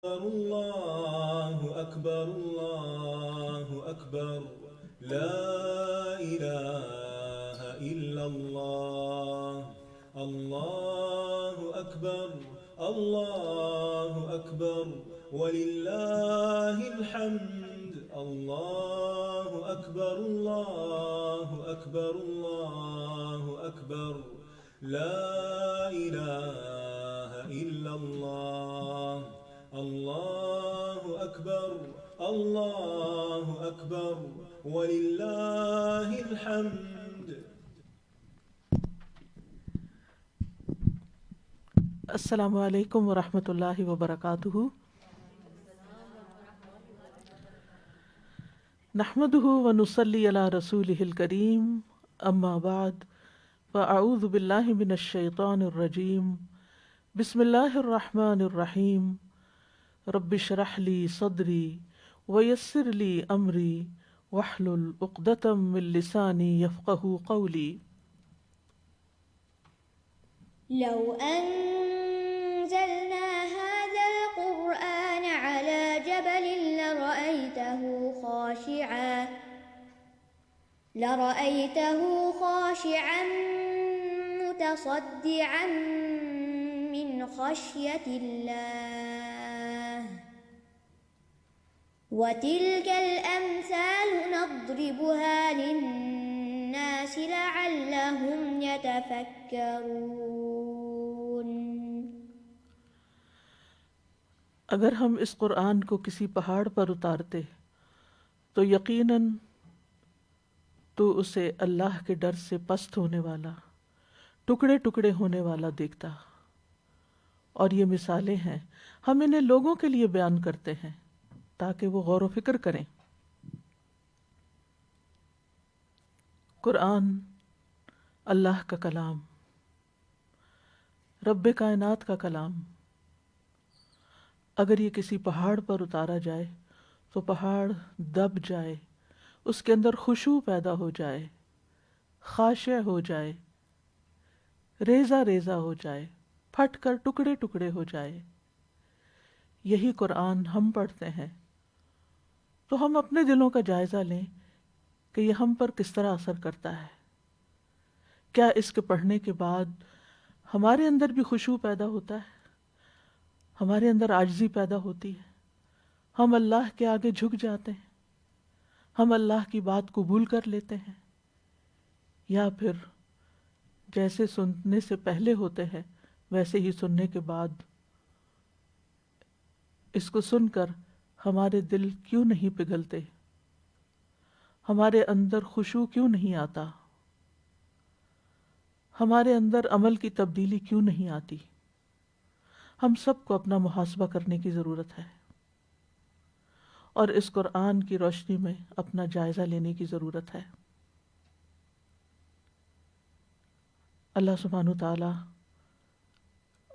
الله أكبر الله أكبر لا إله إلا الله الله أكبر الله أكبر ولله الحمد الله أكبر الله أكبر الله أكبر لا إله إلا الله الله أكبر الله أكبر ولله الحمد. السلام علیکم ورحمۃ اللہ وبرکاتہ. نحمده ونصلی علی رسولہ الکریم. اما بعد فاعوذ باللہ من الشیطان الرجیم. بسم اللہ الرحمن الرحیم. رب اشرح لی صدری ویسر لی امری واحلل عقدۃ من لسانی یفقہوا قولی. لو أنزلنا هذا القرآن على جبل لرأيته خاشعا متصدعا من خشية الله وتلك الأمثال نضربها للناس لعلهم يتفكرون. اگر ہم اس قرآن کو کسی پہاڑ پر اتارتے تو یقیناً تو اسے اللہ کے ڈر سے پست ہونے والا، ٹکڑے ٹکڑے ہونے والا دیکھتا. اور یہ مثالیں ہیں، ہم انہیں لوگوں کے لیے بیان کرتے ہیں تاکہ وہ غور و فکر کریں. قرآن اللہ کا کلام، رب کائنات کا کلام. اگر یہ کسی پہاڑ پر اتارا جائے تو پہاڑ دب جائے، اس کے اندر خشوع پیدا ہو جائے، خاشع ہو جائے، ریزہ ریزہ ہو جائے، پھٹ کر ٹکڑے ٹکڑے ہو جائے. یہی قرآن ہم پڑھتے ہیں تو ہم اپنے دلوں کا جائزہ لیں کہ یہ ہم پر کس طرح اثر کرتا ہے. کیا اس کے پڑھنے کے بعد ہمارے اندر بھی خشوع پیدا ہوتا ہے، ہمارے اندر عاجزی پیدا ہوتی ہے، ہم اللہ کے آگے جھک جاتے ہیں، ہم اللہ کی بات قبول کر لیتے ہیں، یا پھر جیسے سننے سے پہلے ہوتے ہیں ویسے ہی سننے کے بعد اس کو سن کر ہمارے دل کیوں نہیں پگھلتے، ہمارے اندر خشوع کیوں نہیں آتا، ہمارے اندر عمل کی تبدیلی کیوں نہیں آتی. ہم سب کو اپنا محاسبہ کرنے کی ضرورت ہے اور اس قرآن کی روشنی میں اپنا جائزہ لینے کی ضرورت ہے. اللہ سبحانہ تعالیٰ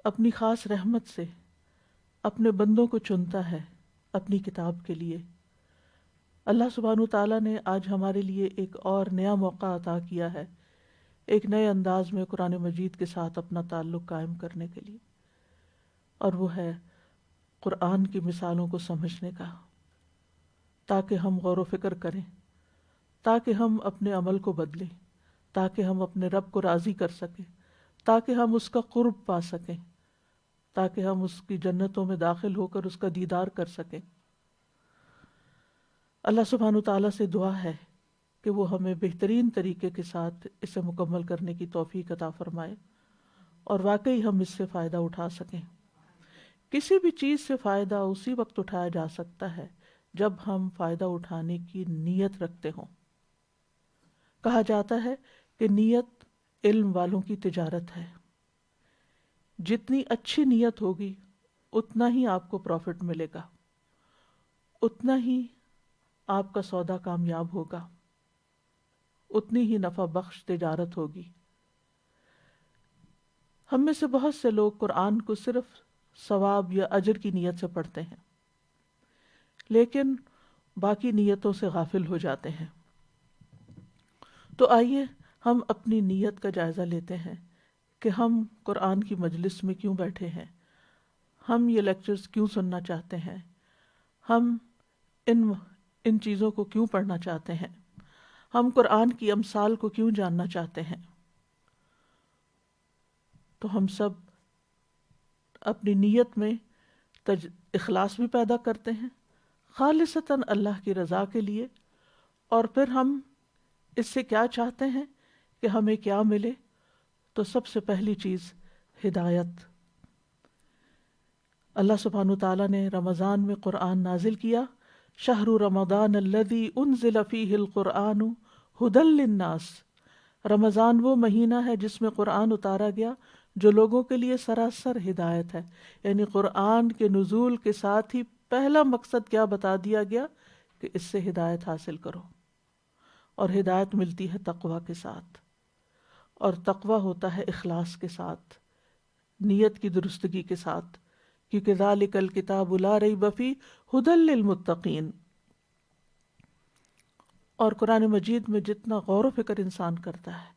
اپنی خاص رحمت سے اپنے بندوں کو چنتا ہے اپنی کتاب کے لیے. اللہ سبحانہ تعالیٰ نے آج ہمارے لیے ایک اور نیا موقع عطا کیا ہے، ایک نئے انداز میں قرآن مجید کے ساتھ اپنا تعلق قائم کرنے کے لیے، اور وہ ہے قرآن کی مثالوں کو سمجھنے کا، تاکہ ہم غور و فکر کریں، تاکہ ہم اپنے عمل کو بدلیں، تاکہ ہم اپنے رب کو راضی کر سکیں، تاکہ ہم اس کا قرب پا سکیں، تاکہ ہم اس کی جنتوں میں داخل ہو کر اس کا دیدار کر سکیں. اللہ سبحانہ تعالیٰ سے دعا ہے کہ وہ ہمیں بہترین طریقے کے ساتھ اسے مکمل کرنے کی توفیق عطا فرمائے اور واقعی ہم اس سے فائدہ اٹھا سکیں. کسی بھی چیز سے فائدہ اسی وقت اٹھایا جا سکتا ہے جب ہم فائدہ اٹھانے کی نیت رکھتے ہوں. کہا جاتا ہے کہ نیت علم والوں کی تجارت ہے. جتنی اچھی نیت ہوگی اتنا ہی آپ کو پروفٹ ملے گا، اتنا ہی آپ کا سودا کامیاب ہوگا، اتنی ہی نفع بخش تجارت ہوگی. ہم میں سے بہت سے لوگ قرآن کو صرف ثواب یا اجر کی نیت سے پڑھتے ہیں، لیکن باقی نیتوں سے غافل ہو جاتے ہیں. تو آئیے ہم اپنی نیت کا جائزہ لیتے ہیں کہ ہم قرآن کی مجلس میں کیوں بیٹھے ہیں، ہم یہ لیکچرز کیوں سننا چاہتے ہیں، ہم ان چیزوں کو کیوں پڑھنا چاہتے ہیں، ہم قرآن کی امثال کو کیوں جاننا چاہتے ہیں. تو ہم سب اپنی نیت میں اخلاص بھی پیدا کرتے ہیں خالصتاً اللہ کی رضا کے لیے. اور پھر ہم اس سے کیا چاہتے ہیں کہ ہمیں کیا ملے؟ تو سب سے پہلی چیز ہدایت. اللہ سبحانہ تعالیٰ نے رمضان میں قرآن نازل کیا. شہر رمضان الذی انزل فیہ القرآن ھدی للناس. رمضان وہ مہینہ ہے جس میں قرآن اتارا گیا جو لوگوں کے لیے سراسر ہدایت ہے. یعنی قرآن کے نزول کے ساتھ ہی پہلا مقصد کیا بتا دیا گیا کہ اس سے ہدایت حاصل کرو. اور ہدایت ملتی ہے تقویٰ کے ساتھ، اور تقویٰ ہوتا ہے اخلاص کے ساتھ، نیت کی درستگی کے ساتھ، کیونکہ ذالک الکتاب لا ریب فیہ ھدی للمتقین. اور قرآن مجید میں جتنا غور و فکر انسان کرتا ہے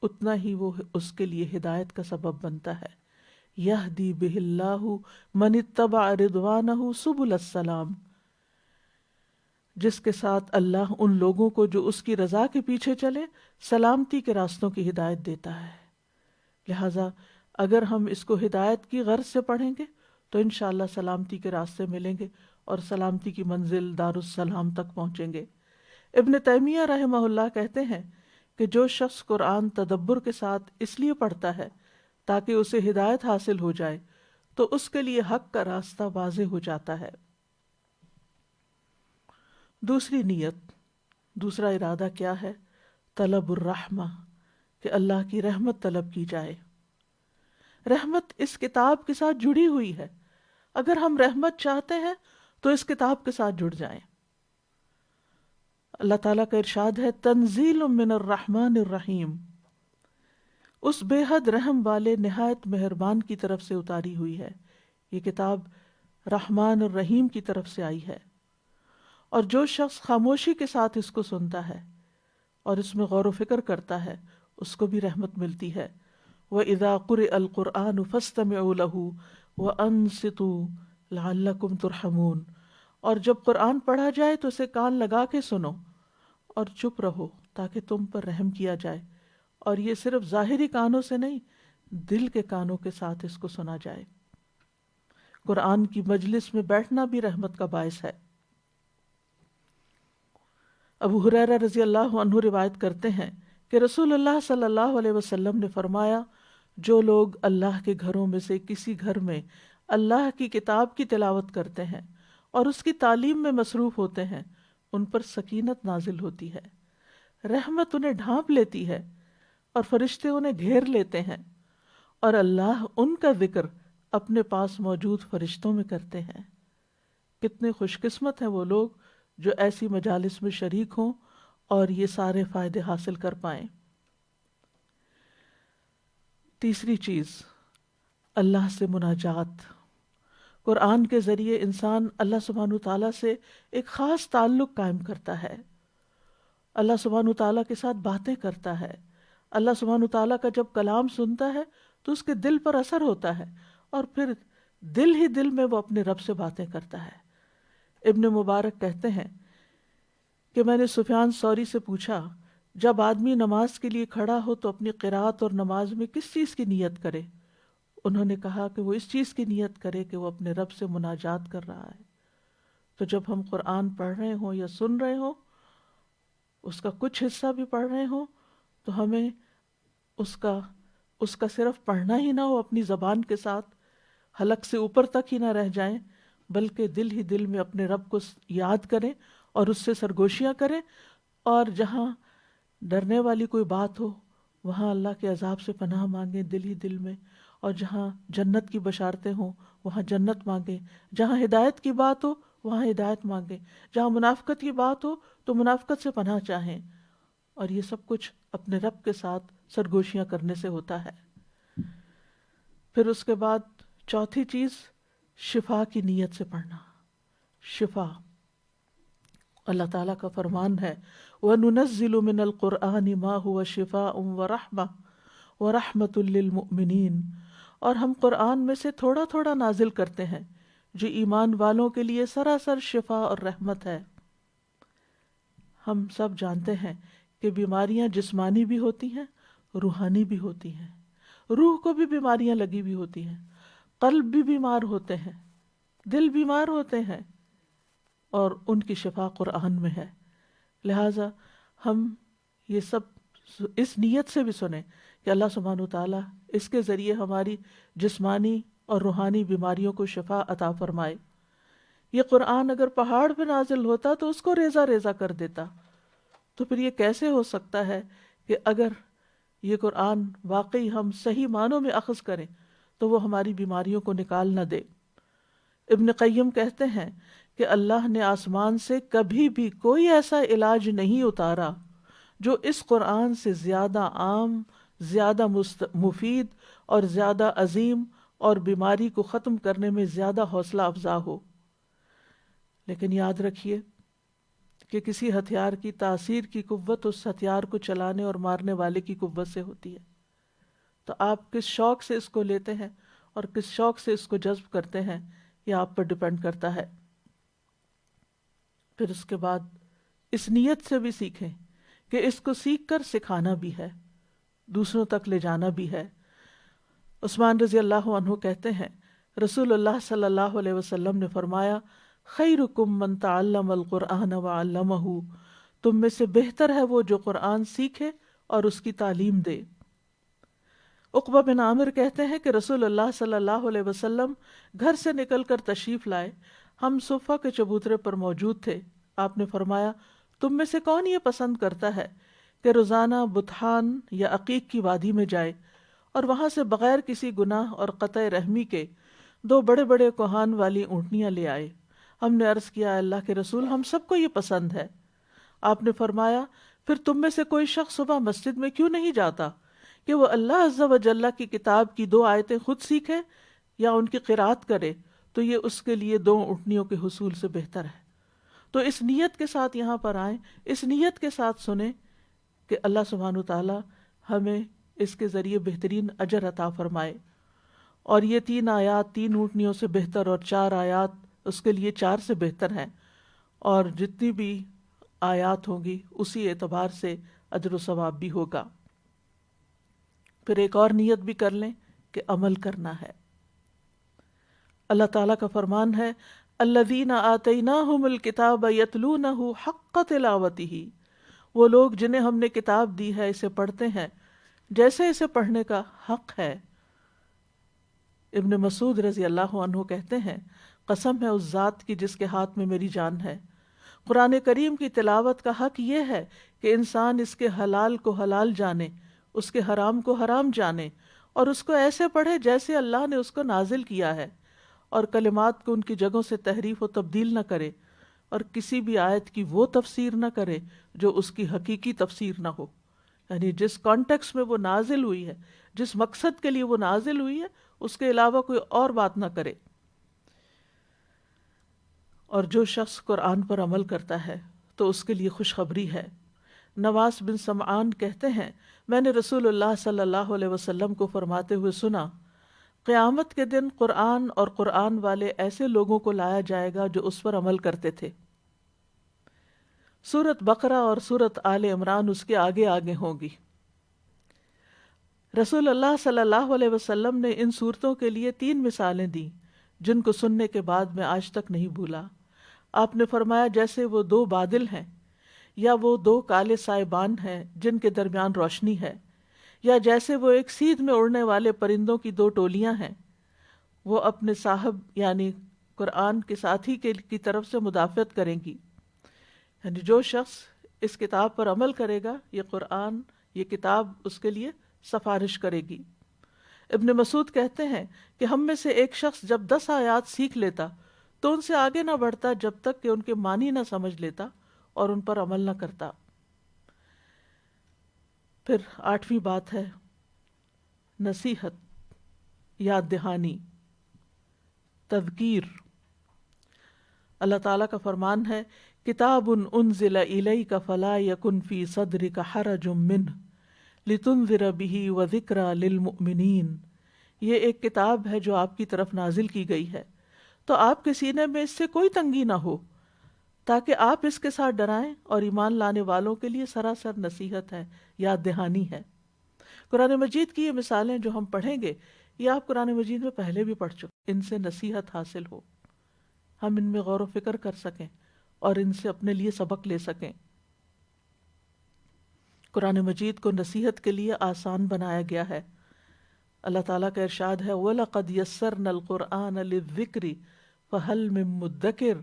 اتنا ہی وہ اس کے لیے ہدایت کا سبب بنتا ہے. یہدی بہ اللہ من اتبع رضوانہ سبل السلام. جس کے ساتھ اللہ ان لوگوں کو جو اس کی رضا کے پیچھے چلے سلامتی کے راستوں کی ہدایت دیتا ہے. لہٰذا اگر ہم اس کو ہدایت کی غرض سے پڑھیں گے تو انشاءاللہ سلامتی کے راستے ملیں گے اور سلامتی کی منزل دارالسلام تک پہنچیں گے. ابن تیمیہ رحمہ اللہ کہتے ہیں کہ جو شخص قرآن تدبر کے ساتھ اس لیے پڑھتا ہے تاکہ اسے ہدایت حاصل ہو جائے تو اس کے لیے حق کا راستہ واضح ہو جاتا ہے. دوسری نیت، دوسرا ارادہ کیا ہے؟ طلب الرحمہ، کہ اللہ کی رحمت طلب کی جائے. رحمت اس کتاب کے ساتھ جڑی ہوئی ہے. اگر ہم رحمت چاہتے ہیں تو اس کتاب کے ساتھ جڑ جائیں. اللہ تعالیٰ کا ارشاد ہے تنزیل من الرحمن الرحیم. اس بے حد رحم والے نہایت مہربان کی طرف سے اتاری ہوئی ہے. یہ کتاب رحمان الرحیم کی طرف سے آئی ہے. اور جو شخص خاموشی کے ساتھ اس کو سنتا ہے اور اس میں غور و فکر کرتا ہے اس کو بھی رحمت ملتی ہے. وَإِذَا قُرِئَ الْقُرْآنُ فَاسْتَمِعُوا لَهُ وَأَنصِتُوا لَعَلَّكُمْ تُرْحَمُونَ. اور جب قرآن پڑھا جائے تو اسے کان لگا کے سنو اور چپ رہو تاکہ تم پر رحم کیا جائے. اور یہ صرف ظاہری کانوں سے نہیں، دل کے کانوں کے ساتھ اس کو سنا جائے. قرآن کی مجلس میں بیٹھنا بھی رحمت کا باعث ہے. ابو ہریرہ رضی اللہ عنہ روایت کرتے ہیں کہ رسول اللہ صلی اللہ علیہ وسلم نے فرمایا جو لوگ اللہ کے گھروں میں سے کسی گھر میں اللہ کی کتاب کی تلاوت کرتے ہیں اور اس کی تعلیم میں مصروف ہوتے ہیں ان پر سکینت نازل ہوتی ہے، رحمت انہیں ڈھانپ لیتی ہے اور فرشتے انہیں گھیر لیتے ہیں، اور اللہ ان کا ذکر اپنے پاس موجود فرشتوں میں کرتے ہیں. کتنے خوش قسمت ہیں وہ لوگ جو ایسی مجالس میں شریک ہوں اور یہ سارے فائدے حاصل کر پائیں. تیسری چیز اللہ سے مناجات. قرآن کے ذریعے انسان اللہ سبحانہ تعالیٰ سے ایک خاص تعلق قائم کرتا ہے، اللہ سبحانہ تعالیٰ کے ساتھ باتیں کرتا ہے. اللہ سبحانہ تعالیٰ کا جب کلام سنتا ہے تو اس کے دل پر اثر ہوتا ہے اور پھر دل ہی دل میں وہ اپنے رب سے باتیں کرتا ہے. ابن مبارک کہتے ہیں کہ میں نے سفیان ثوری سے پوچھا جب آدمی نماز کے لیے کھڑا ہو تو اپنی قرات اور نماز میں کس چیز کی نیت کرے؟ انہوں نے کہا کہ وہ اس چیز کی نیت کرے کہ وہ اپنے رب سے مناجات کر رہا ہے. تو جب ہم قرآن پڑھ رہے ہوں یا سن رہے ہوں، اس کا کچھ حصہ بھی پڑھ رہے ہوں، تو ہمیں اس کا صرف پڑھنا ہی نہ ہو اپنی زبان کے ساتھ، حلق سے اوپر تک ہی نہ رہ جائیں، بلکہ دل ہی دل میں اپنے رب کو یاد کریں اور اس سے سرگوشیاں کریں. اور جہاں ڈرنے والی کوئی بات ہو وہاں اللہ کے عذاب سے پناہ مانگیں دل ہی دل میں، اور جہاں جنت کی بشارتیں ہوں وہاں جنت مانگیں، جہاں ہدایت کی بات ہو وہاں ہدایت مانگیں، جہاں منافقت کی بات ہو تو منافقت سے پناہ چاہیں. اور یہ سب کچھ اپنے رب کے ساتھ سرگوشیاں کرنے سے ہوتا ہے. پھر اس کے بعد چوتھی چیز شفا کی نیت سے پڑھنا. شفا اللہ تعالیٰ کا فرمان ہے وَنُنَزِّلُ مِنَ الْقُرْآنِ مَا هُوَ شِفَاءٌ وَرَحْمَةٌ وَرَحْمَةٌ لِّلْمُؤْمِنِينَ. اور ہم قرآن میں سے تھوڑا تھوڑا نازل کرتے ہیں جو ایمان والوں کے لیے سراسر شفا اور رحمت ہے۔ ہم سب جانتے ہیں کہ بیماریاں جسمانی بھی ہوتی ہیں، روحانی بھی ہوتی ہیں۔ روح کو بھی بیماریاں لگی ہوئی ہوتی ہیں، قلب بھی بیمار ہوتے ہیں، دل بیمار ہوتے ہیں، اور ان کی شفا قرآن میں ہے۔ لہٰذا ہم یہ سب اس نیت سے بھی سنیں کہ اللہ سبحانہ وتعالیٰ اس کے ذریعے ہماری جسمانی اور روحانی بیماریوں کو شفا عطا فرمائے۔ یہ قرآن اگر پہاڑ پہ نازل ہوتا تو اس کو ریزہ ریزہ کر دیتا، تو پھر یہ کیسے ہو سکتا ہے کہ اگر یہ قرآن واقعی ہم صحیح معنوں میں اخذ کریں تو وہ ہماری بیماریوں کو نکال نہ دے۔ ابن قیم کہتے ہیں کہ اللہ نے آسمان سے کبھی بھی کوئی ایسا علاج نہیں اتارا جو اس قرآن سے زیادہ عام، زیادہ مفید اور زیادہ عظیم اور بیماری کو ختم کرنے میں زیادہ حوصلہ افزا ہو۔ لیکن یاد رکھیے کہ کسی ہتھیار کی تاثیر کی قوت اس ہتھیار کو چلانے اور مارنے والے کی قوت سے ہوتی ہے۔ تو آپ کس شوق سے اس کو لیتے ہیں اور کس شوق سے اس کو جذب کرتے ہیں، یہ آپ پر ڈیپینڈ کرتا ہے۔ پھر اس کے بعد اس نیت سے بھی سیکھیں کہ اس کو سیکھ کر سکھانا بھی ہے، دوسروں تک لے جانا بھی ہے۔ عثمان رضی اللہ عنہ کہتے ہیں رسول اللہ صلی اللہ علیہ وسلم نے فرمایا، خیرکم من تعلم القرآن وعلمہ، تم میں سے بہتر ہے وہ جو قرآن سیکھے اور اس کی تعلیم دے۔ عقبہ بن عامر کہتے ہیں کہ رسول اللہ صلی اللہ علیہ وسلم گھر سے نکل کر تشریف لائے، ہم صفہ کے چبوترے پر موجود تھے۔ آپ نے فرمایا، تم میں سے کون یہ پسند کرتا ہے کہ روزانہ بطحان یا عقیق کی وادی میں جائے اور وہاں سے بغیر کسی گناہ اور قطع رحمی کے 2 بڑے بڑے کوہان والی اونٹنیاں لے آئے؟ ہم نے عرض کیا، اللہ کے رسول، ہم سب کو یہ پسند ہے۔ آپ نے فرمایا، پھر تم میں سے کوئی شخص صبح مسجد میں کیوں نہیں جاتا کہ وہ اللہ عز و جل کی کتاب کی 2 آیتیں خود سیکھے یا ان کی قرات کرے، تو یہ اس کے لیے 2 اونٹنیوں کے حصول سے بہتر ہے۔ تو اس نیت کے ساتھ یہاں پر آئیں، اس نیت کے ساتھ سنیں کہ اللہ سبحانہ وتعالی ہمیں اس کے ذریعے بہترین اجر عطا فرمائے۔ اور یہ 3 آیات 3 اونٹنیوں سے بہتر اور 4 آیات اس کے لیے 4 سے بہتر ہیں، اور جتنی بھی آیات ہوں گی اسی اعتبار سے اجر و ثواب بھی ہوگا۔ پھر ایک اور نیت بھی کر لیں کہ عمل کرنا ہے۔ اللہ تعالیٰ کا فرمان ہے، الذین آتیناہم الکتاب یتلونہ حق تلاوتہ، وہ لوگ جنہیں ہم نے کتاب دی ہے اسے پڑھتے ہیں جیسے اسے پڑھنے کا حق ہے۔ ابن مسعود رضی اللہ عنہ کہتے ہیں، قسم ہے اس ذات کی جس کے ہاتھ میں میری جان ہے، قرآن کریم کی تلاوت کا حق یہ ہے کہ انسان اس کے حلال کو حلال جانے، اس کے حرام کو حرام جانے، اور اس کو ایسے پڑھے جیسے اللہ نے اس کو نازل کیا ہے، اور کلمات کو ان کی جگہوں سے تحریف و تبدیل نہ کرے، اور کسی بھی آیت کی وہ تفسیر نہ کرے جو اس کی حقیقی تفسیر نہ ہو، یعنی جس کانٹیکس میں وہ نازل ہوئی ہے، جس مقصد کے لیے وہ نازل ہوئی ہے، اس کے علاوہ کوئی اور بات نہ کرے۔ اور جو شخص قرآن پر عمل کرتا ہے تو اس کے لیے خوشخبری ہے۔ نواس بن سمعان کہتے ہیں، میں نے رسول اللہ صلی اللہ علیہ وسلم کو فرماتے ہوئے سنا، قیامت کے دن قرآن اور قرآن والے ایسے لوگوں کو لایا جائے گا جو اس پر عمل کرتے تھے۔ سورت بقرہ اور سورت آل عمران اس کے آگے آگے ہوں گی۔ رسول اللہ صلی اللہ علیہ وسلم نے ان صورتوں کے لیے 3 مثالیں دیں جن کو سننے کے بعد میں آج تک نہیں بھولا۔ آپ نے فرمایا، جیسے وہ 2 بادل ہیں، یا وہ 2 کالے سائبان ہیں جن کے درمیان روشنی ہے، یا جیسے وہ ایک سیدھ میں اڑنے والے پرندوں کی 2 ٹولیاں ہیں، وہ اپنے صاحب یعنی قرآن کے ساتھی کی طرف سے مدافعت کریں گی۔ یعنی جو شخص اس کتاب پر عمل کرے گا، یہ قرآن، یہ کتاب اس کے لیے سفارش کرے گی۔ ابن مسعود کہتے ہیں کہ ہم میں سے ایک شخص جب 10 آیات سیکھ لیتا تو ان سے آگے نہ بڑھتا جب تک کہ ان کے معنی نہ سمجھ لیتا اور ان پر عمل نہ کرتا۔ پھر 8ویں بات ہے نصیحت، یاد دہانی، تذکیر۔ اللہ تعالیٰ کا فرمان ہے، کتاب انزل الیک فلا یکن فی صدرک حرج منہ لتنذر بہ وذکری للمؤمنین، یہ ایک کتاب ہے جو آپ کی طرف نازل کی گئی ہے، تو آپ کے سینے میں اس سے کوئی تنگی نہ ہو، تاکہ آپ اس کے ساتھ ڈرائیں، اور ایمان لانے والوں کے لیے سراسر نصیحت ہے، یاد دہانی ہے۔ قرآن مجید کی یہ مثالیں جو ہم پڑھیں گے، یہ آپ قرآن مجید میں پہلے بھی پڑھ چکے، ان سے نصیحت حاصل ہو، ہم ان میں غور و فکر کر سکیں اور ان سے اپنے لیے سبق لے سکیں۔ قرآن مجید کو نصیحت کے لیے آسان بنایا گیا ہے۔ اللہ تعالیٰ کا ارشاد ہے وَلَقَدْ يَسَّرْنَا الْقُرْآنَ لِلذِّكْرِ فَهَلْ مِن مُدَّكِرٍ،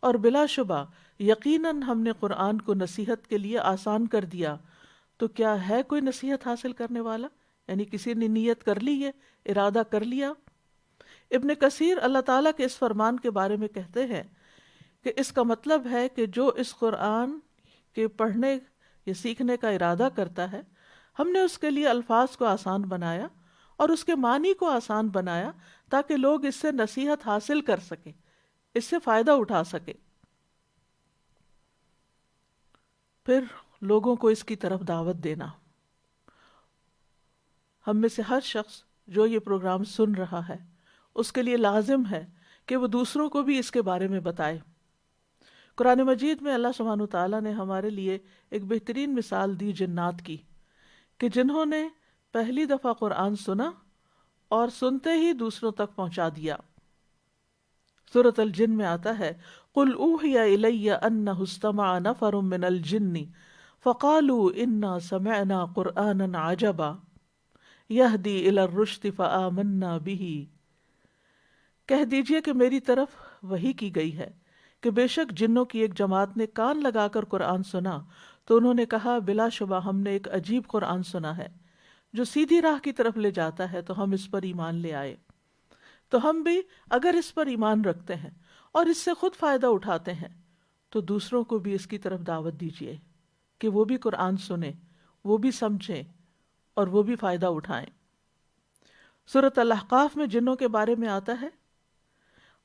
اور بلا شبہ یقیناً ہم نے قرآن کو نصیحت کے لیے آسان کر دیا، تو کیا ہے کوئی نصیحت حاصل کرنے والا؟ یعنی کسی نے نیت کر لی ہے، ارادہ کر لیا۔ ابن کثیر اللہ تعالیٰ کے اس فرمان کے بارے میں کہتے ہیں کہ اس کا مطلب ہے کہ جو اس قرآن کے پڑھنے یا سیکھنے کا ارادہ کرتا ہے، ہم نے اس کے لیے الفاظ کو آسان بنایا اور اس کے معنی کو آسان بنایا تاکہ لوگ اس سے نصیحت حاصل کر سکیں، اس سے فائدہ اٹھا سکیں۔ پھر لوگوں کو اس کی طرف دعوت دینا۔ ہم میں سے ہر شخص جو یہ پروگرام سن رہا ہے، اس کے لیے لازم ہے کہ وہ دوسروں کو بھی اس کے بارے میں بتائے۔ قرآن مجید میں اللہ سبحانہ وتعالیٰ نے ہمارے لیے ایک بہترین مثال دی جنات کی، کہ جنہوں نے پہلی دفعہ قرآن سنا اور سنتے ہی دوسروں تک پہنچا دیا۔ سورۃ الجن میں آتا ہے قُلْ أُوحِيَ إِلَيَّ أَنَّهُ اسْتَمَعَ نَفَرٌ مِّنَ الْجِنِّ فَقَالُوا إِنَّا سَمِعْنَا قُرْآنًا عَجَبًا يَهْدِي إِلَى الرُّشْدِ فَآمَنَّا بِهِ، کہہ دیجئے کہ میری طرف وحی کی گئی ہے کہ بے شک جنوں کی ایک جماعت نے کان لگا کر قرآن سنا تو انہوں نے کہا بلا شبہ ہم نے ایک عجیب قرآن سنا ہے جو سیدھی راہ کی طرف لے جاتا ہے، تو ہم اس پر ایمان لے آئے۔ تو ہم بھی اگر اس پر ایمان رکھتے ہیں اور اس سے خود فائدہ اٹھاتے ہیں تو دوسروں کو بھی اس کی طرف دعوت دیجیے کہ وہ بھی قرآن سنیں، وہ بھی سمجھیں اور وہ بھی فائدہ اٹھائیں۔ سورۃ الاحقاف میں جنوں کے بارے میں آتا ہے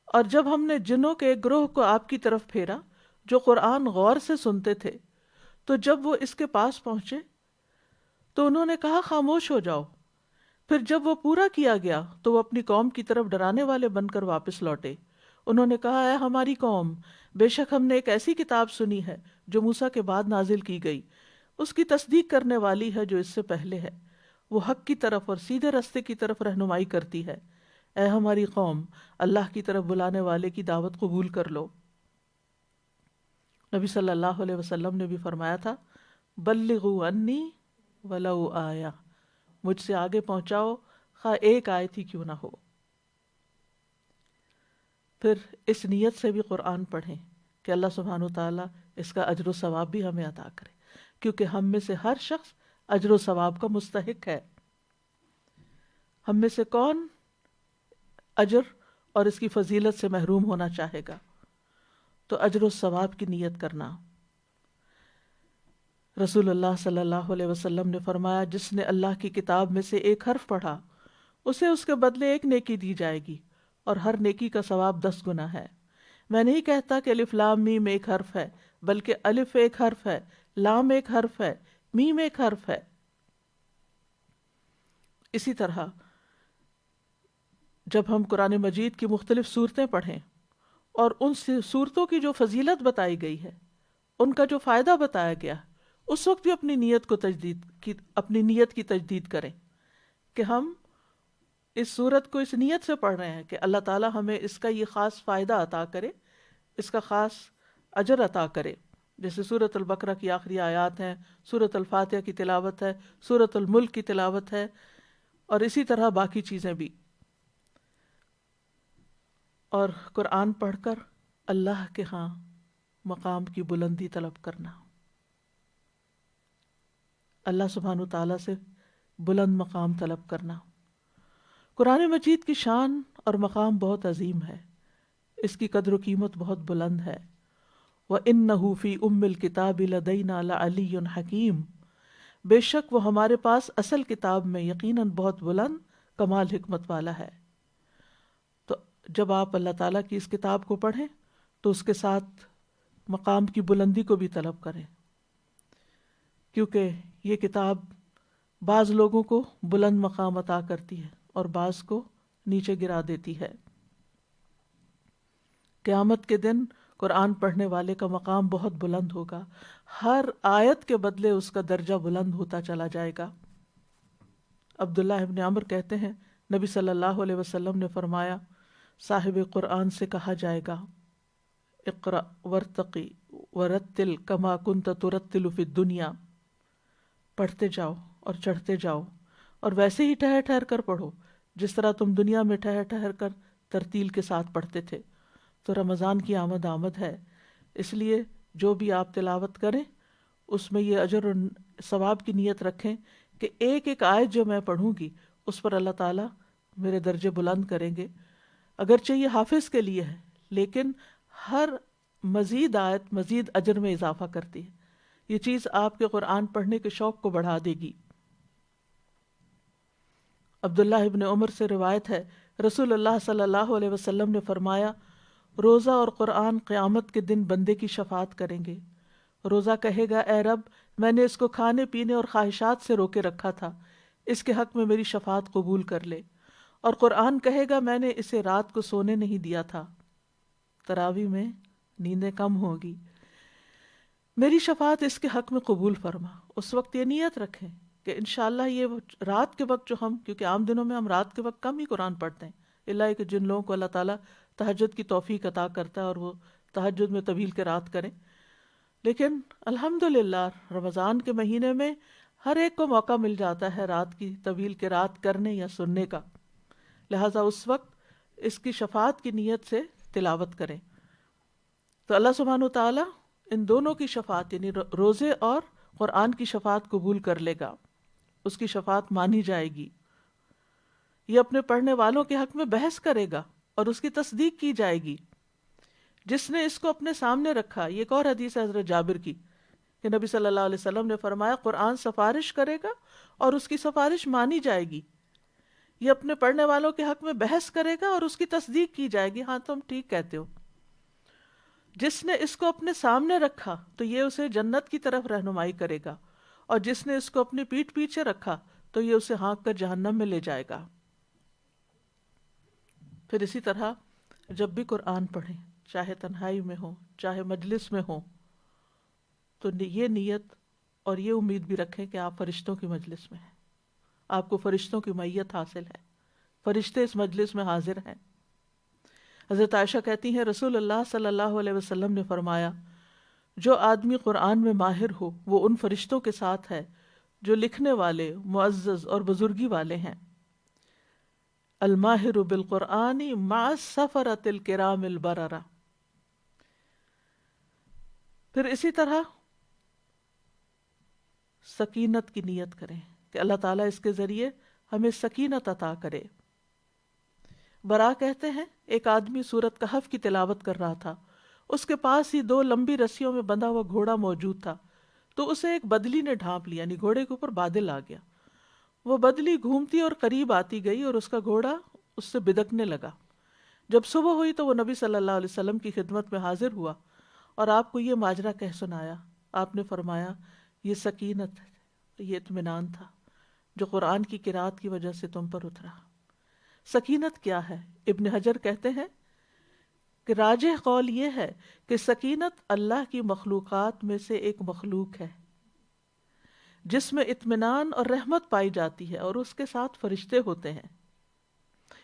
اور جب ہم نے جنوں کے ایک گروہ کو آپ کی طرف پھیرا جو قرآن غور سے سنتے تھے، تو جب وہ اس کے پاس پہنچے تو انہوں نے کہا خاموش ہو جاؤ۔ پھر جب وہ پورا کیا گیا تو وہ اپنی قوم کی طرف ڈرانے والے بن کر واپس لوٹے۔ انہوں نے کہا اے ہماری قوم، بے شک ہم نے ایک ایسی کتاب سنی ہے جو موسیٰ کے بعد نازل کی گئی، اس کی تصدیق کرنے والی ہے جو اس سے پہلے ہے، وہ حق کی طرف اور سیدھے راستے کی طرف رہنمائی کرتی ہے۔ اے ہماری قوم، اللہ کی طرف بلانے والے کی دعوت قبول کر لو۔ نبی صلی اللہ علیہ وسلم نے بھی فرمایا تھا بلغوا انی ولو آیا، مجھ سے آگے پہنچاؤ خواہ ایک آیت ہی کیوں نہ ہو۔ پھر اس نیت سے بھی قرآن پڑھیں کہ اللہ سبحانہ وتعالیٰ اس کا اجر و ثواب بھی ہمیں عطا کرے، کیونکہ ہم میں سے ہر شخص اجر و ثواب کا مستحق ہے۔ ہم میں سے کون اجر اور اس کی فضیلت سے محروم ہونا چاہے گا؟ تو اجر و ثواب کی نیت کرنا۔ رسول اللہ صلی اللہ علیہ وسلم نے فرمایا جس نے اللہ کی کتاب میں سے ایک حرف پڑھا اسے اس کے بدلے ایک نیکی دی جائے گی اور ہر نیکی کا ثواب 10 گنا ہے۔ میں نہیں کہتا کہ الف لام میم ایک حرف ہے، بلکہ الف ایک حرف ہے، لام ایک حرف ہے، میم ایک حرف ہے۔ اسی طرح جب ہم قرآن مجید کی مختلف صورتیں پڑھیں اور ان صورتوں کی جو فضیلت بتائی گئی ہے، ان کا جو فائدہ بتایا گیا، اس وقت بھی اپنی نیت کی تجدید کریں کہ ہم اس صورت کو اس نیت سے پڑھ رہے ہیں کہ اللہ تعالی ہمیں اس کا یہ خاص فائدہ عطا کرے، اس کا خاص اجر عطا کرے۔ جیسے سورۃ البقرہ کی آخری آیات ہیں، سورۃ الفاتحہ کی تلاوت ہے، سورۃ الملک کی تلاوت ہے، اور اسی طرح باقی چیزیں بھی۔ اور قرآن پڑھ کر اللہ کے ہاں مقام کی بلندی طلب کرنا، اللہ سبحانہ تعالیٰ سے بلند مقام طلب کرنا۔ قرآن مجید کی شان اور مقام بہت عظیم ہے، اس کی قدر و قیمت بہت بلند ہے۔ وَإِنَّهُ فِي أُمِّ الْكِتَابِ لَدَيْنَا لَعَلِيٌّ حَكِيمٌ، بے شک وہ ہمارے پاس اصل کتاب میں یقیناً بہت بلند کمال حکمت والا ہے۔ تو جب آپ اللہ تعالیٰ کی اس کتاب کو پڑھیں تو اس کے ساتھ مقام کی بلندی کو بھی طلب کریں، کیونکہ یہ کتاب بعض لوگوں کو بلند مقام عطا کرتی ہے اور بعض کو نیچے گرا دیتی ہے۔ قیامت کے دن قرآن پڑھنے والے کا مقام بہت بلند ہوگا، ہر آیت کے بدلے اس کا درجہ بلند ہوتا چلا جائے گا۔ عبداللہ ابن عمر کہتے ہیں نبی صلی اللہ علیہ وسلم نے فرمایا صاحب قرآن سے کہا جائے گا اقرأ ورتقی ورتل کما کنت ترتل فی الدنیا، پڑھتے جاؤ اور چڑھتے جاؤ اور ویسے ہی ٹھہر ٹھہر کر پڑھو جس طرح تم دنیا میں ٹھہر ٹھہر کر ترتیل کے ساتھ پڑھتے تھے۔ تو رمضان کی آمد ہے، اس لیے جو بھی آپ تلاوت کریں اس میں یہ اجر اور ثواب کی نیت رکھیں کہ ایک ایک آیت جو میں پڑھوں گی اس پر اللہ تعالیٰ میرے درجے بلند کریں گے۔ اگرچہ یہ حافظ کے لیے ہے لیکن ہر مزید آیت مزید اجر میں اضافہ کرتی ہے، یہ چیز آپ کے قرآن پڑھنے کے شوق کو بڑھا دے گی۔ عبداللہ ابن عمر سے روایت ہے رسول اللہ صلی اللہ علیہ وسلم نے فرمایا روزہ اور قرآن قیامت کے دن بندے کی شفاعت کریں گے۔ روزہ کہے گا اے رب میں نے اس کو کھانے پینے اور خواہشات سے روکے رکھا تھا، اس کے حق میں میری شفاعت قبول کر لے۔ اور قرآن کہے گا میں نے اسے رات کو سونے نہیں دیا تھا، تراویح میں نیندیں کم ہوگی، میری شفاعت اس کے حق میں قبول فرما۔ اس وقت یہ نیت رکھیں کہ انشاءاللہ یہ رات کے وقت جو ہم، کیونکہ عام دنوں میں ہم رات کے وقت کم ہی قرآن پڑھتے ہیں، اللہ کہ جن لوگوں کو اللہ تعالیٰ تہجد کی توفیق عطا کرتا ہے اور وہ تہجد میں طویل قرات کریں، لیکن الحمدللہ رمضان کے مہینے میں ہر ایک کو موقع مل جاتا ہے رات کی طویل قرات کرنے یا سننے کا، لہٰذا اس وقت اس کی شفاعت کی نیت سے تلاوت کریں۔ تو اللہ سبحانہ وتعالیٰ ان دونوں کی شفاعت یعنی روزے اور قرآن کی شفاعت قبول کر لے گا، اس کی شفاعت مانی جائے گی۔ یہ اپنے پڑھنے والوں کے حق میں بحث کرے گا اور اس کی تصدیق کی جائے گی۔ جس نے اس کو اپنے سامنے رکھا، یہ ایک اور حدیث ہے حضرت جابر کی کہ نبی صلی اللہ علیہ وسلم نے فرمایا قرآن سفارش کرے گا اور اس کی سفارش مانی جائے گی۔ یہ اپنے پڑھنے والوں کے حق میں بحث کرے گا اور اس کی تصدیق کی جائے گی، ہاں تم ٹھیک کہتے ہو۔ جس نے اس کو اپنے سامنے رکھا تو یہ اسے جنت کی طرف رہنمائی کرے گا، اور جس نے اس کو اپنی پیٹھ پیچھے رکھا تو یہ اسے ہانک کر جہنم میں لے جائے گا۔ پھر اسی طرح جب بھی قرآن پڑھیں، چاہے تنہائی میں ہو چاہے مجلس میں ہو، تو یہ نیت اور یہ امید بھی رکھیں کہ آپ فرشتوں کی مجلس میں ہیں، آپ کو فرشتوں کی معیت حاصل ہے، فرشتے اس مجلس میں حاضر ہیں۔ حضرت عائشہ کہتی ہیں رسول اللہ صلی اللہ علیہ وسلم نے فرمایا جو آدمی قرآن میں ماہر ہو وہ ان فرشتوں کے ساتھ ہے جو لکھنے والے، معزز اور بزرگی والے ہیں۔ الماہر بالقرآن مع السفرۃ الکرام البررہ۔ پھر اسی طرح سکینت کی نیت کریں کہ اللہ تعالیٰ اس کے ذریعے ہمیں سکینت عطا کرے۔ برا کہتے ہیں ایک آدمی سورۃ کہف کی تلاوت کر رہا تھا، اس کے پاس ہی 2 لمبی رسیوں میں بندھا ہوا گھوڑا موجود تھا، تو اسے ایک بدلی نے ڈھانپ لیا، یعنی گھوڑے کے اوپر بادل آ گیا۔ وہ بدلی گھومتی اور قریب آتی گئی اور اس کا گھوڑا اس سے بدکنے لگا۔ جب صبح ہوئی تو وہ نبی صلی اللہ علیہ وسلم کی خدمت میں حاضر ہوا اور آپ کو یہ ماجرا کہہ سنایا۔ آپ نے فرمایا یہ سکینت، یہ اطمینان تھا جو قرآن کی قرات کی وجہ سے تم پر اترا۔ سکینت کیا ہے؟ ابن حجر کہتے ہیں کہ راجح قول یہ ہے کہ سکینت اللہ کی مخلوقات میں سے ایک مخلوق ہے جس میں اطمینان اور رحمت پائی جاتی ہے اور اس کے ساتھ فرشتے ہوتے ہیں۔